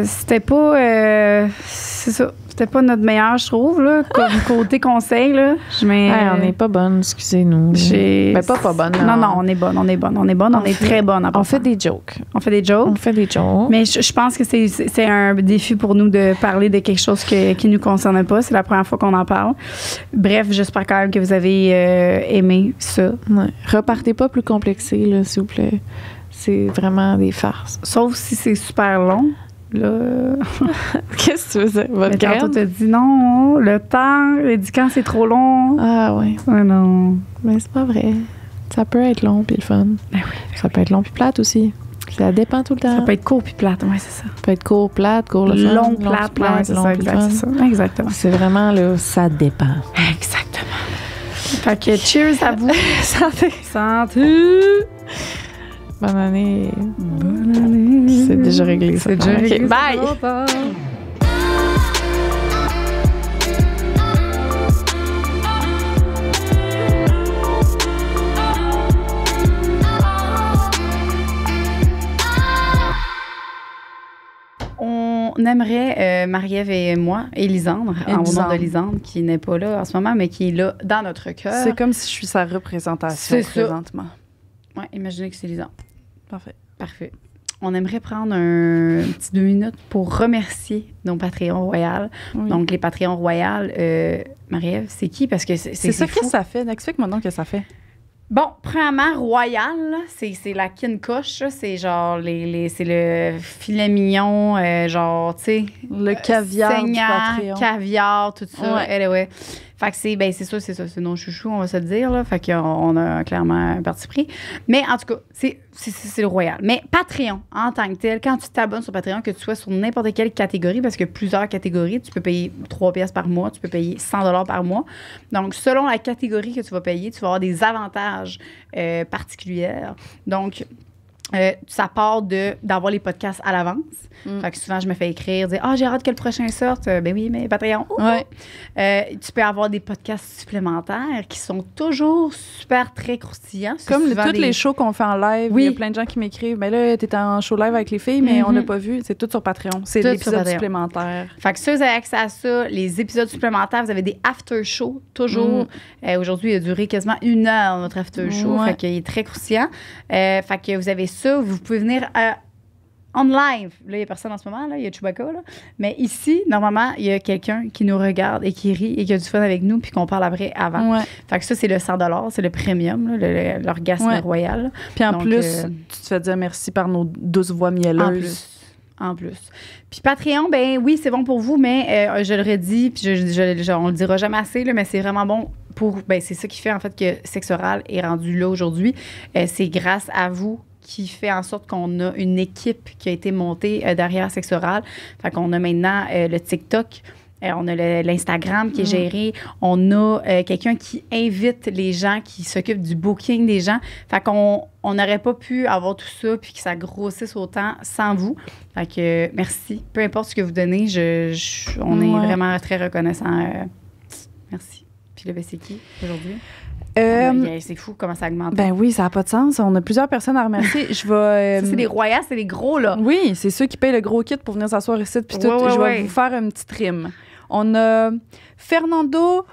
c'était pas. C'est ça. C'était pas notre meilleur, je trouve, là, comme côté conseil, là. On n'est pas bonne, excusez-nous. Mais pas bonne. Non, on est bonne. On est très bonne. On fait des jokes. On fait des jokes. Mais je pense que c'est un défi pour nous de parler de quelque chose qui nous concerne pas. C'est la première fois qu'on en parle. Bref, j'espère quand même que vous avez aimé ça. Ouais. Repartez pas plus complexé, là, s'il vous plaît. C'est vraiment des farces. Sauf si c'est super long. Là. Qu'est-ce que tu veux dire? Votre graine? Tantôt t'as dit non, le temps, il dit quand c'est trop long. Ah ouais. Ouais, non. Mais c'est pas vrai. Ça peut être long puis le fun. Ben oui. Ça peut être long puis plate aussi. Ça dépend tout le temps. Ça peut être court puis plate, ouais, c'est ça. Ça peut être court, plate, court, le fun. Long, plate, ouais, c'est ça, exactement. C'est vraiment, là, ça dépend. Exactement. Fait que cheers à vous. Santé. Santé. Bonne année. Bonne année. C'est déjà réglé, ça. C'est déjà réglé. Bye! On aimerait, Marie-Ève et moi, et Lisandre, en nom Lisandre. de Lisandre, qui n'est pas là en ce moment, mais qui est là dans notre cœur. C'est comme si je suis sa représentation C'est ça. présentement. Ouais, imaginez que c'est Lisandre. Parfait. Parfait. On aimerait prendre un petit 2 minutes pour remercier nos Patreons royales. Oui. Donc, les Patreons royales, Marie-Ève, c'est qui? Parce que c'est ça fou. que ça fait. Explique-moi donc ce que ça fait. Bon, premièrement, royal, là, c'est la kinkoche, là, c'est genre c'est le filet mignon, genre, tu sais. Le caviar du saignant, Patreon. caviar, tout ça. Ouais. Ouais. Fait que c'est ça, c'est nos chouchous, on va se le dire, là. Fait qu'on a clairement un parti pris. Mais en tout cas, c'est le royal. Mais Patreon, en tant que tel, quand tu t'abonnes sur Patreon, que tu sois sur n'importe quelle catégorie, parce que plusieurs catégories, tu peux payer 3 pièces par mois, tu peux payer 100 $ par mois. Donc, selon la catégorie que tu vas payer, tu vas avoir des avantages particuliers. Donc, ça part d'avoir les podcasts à l'avance. Fait que souvent, je me fais écrire, dire « Ah, j'ai hâte que le prochain sorte. » Ben oui, mais Patreon. Ouais. Tu peux avoir des podcasts supplémentaires qui sont toujours super très croustillants. C'est Comme souvent toutes les shows qu'on fait en live, Oui. il y a plein de gens qui m'écrivent. Ben là, t'étais en show live avec les filles, mais on l'a pas vu. C'est tout sur Patreon. C'est Tout sur l'épisode Patreon. supplémentaire. Fait que ça, vous avez accès à ça. Les épisodes supplémentaires, vous avez des after-shows, toujours. Aujourd'hui, il a duré quasiment 1 heure, notre after-show. Ouais. Fait qu'il est très croustillant. Fait que vous avez ça. Vous pouvez venir en live. Là, il n'y a personne en ce moment. Là. Il y a Chewbacca. Là. Mais ici, normalement, il y a quelqu'un qui nous regarde et qui rit et qui a du fun avec nous puis qu'on parle après, avant. Ouais. Fait que ça, c'est le 100 $. C'est le premium, là, l'orgasme Ouais. royal. Puis en Donc, plus, tu te fais dire merci par nos douces voix mielleuses. En plus. Puis Patreon, ben oui, c'est bon pour vous, mais je le redis, puis on le dira jamais assez, là, mais c'est vraiment bon pour... Ben, c'est ça qui fait, en fait, que Sexe Oral est rendu là aujourd'hui. C'est grâce à vous qui fait en sorte qu'on a une équipe qui a été montée derrière Sexe Oral. Fait qu'on a maintenant le TikTok, on a l'Instagram qui est géré. On a quelqu'un qui invite les gens, qui s'occupe du booking des gens. Fait qu'on n'aurait pas pu avoir tout ça puis que ça grossisse autant sans vous. Fait que merci. Peu importe ce que vous donnez, on est vraiment très reconnaissants. Merci. Puis le c'est qui aujourd'hui? C'est fou comment ça augmente. Ben oui, ça n'a pas de sens. On a plusieurs personnes à remercier. Je vais. Ça, c'est les royales, c'est les gros, là. Oui, c'est ceux qui payent le gros kit pour venir s'asseoir ici. Puis tout. Ouais, Je vais ouais. vous faire une petite rime. On a Fernando,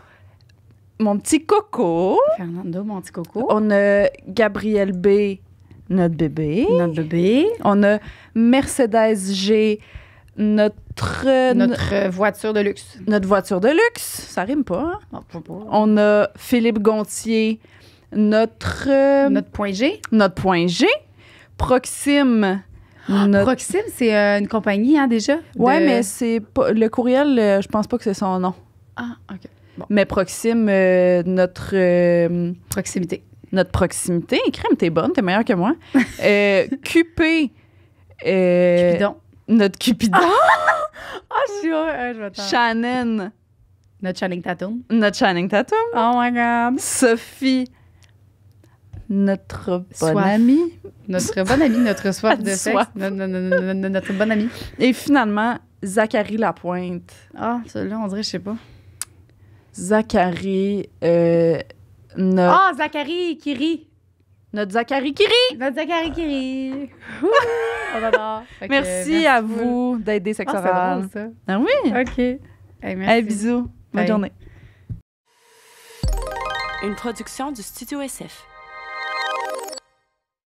mon petit coco. Fernando, mon petit coco. On a Gabriel B, notre bébé. Notre bébé. On a Mercedes G, notre voiture de luxe. notre voiture de luxe. Ça rime pas, hein? Non, pas. On a Philippe Gontier, notre Point G. notre point G. Proxime. Proxime, c'est une compagnie, hein, déjà? Ouais, mais c'est pas le courriel, je pense pas que c'est son nom. Ah, OK. Bon. Mais Proxime, notre Proximité. proximité. Crème, t'es bonne, t'es meilleure que moi. QP. Cupidon. Notre Cupidon. Je vais Shannon. Notre Channing Tatum. Notre Channing Tatum. Oh my God. Sophie. Notre bonne Soif. amie. Notre bonne amie, notre soif Elle de dit sexe. soif. Notre bonne amie. Et finalement, Zachary Lapointe. Ah, celui-là, on dirait, je sais pas. Zachary. Notre, Ah, Zachary qui rit. notre Zachary qui rit. Notre Zachary qui rit. On adore. Fait que, Merci à beaucoup. vous d'aider Ah, Sexe c'est Oral. drôle, ça. Ah oui. OK. Hey, merci. Hey, bisous. Bonne Bye. journée. Une production du Studio SF.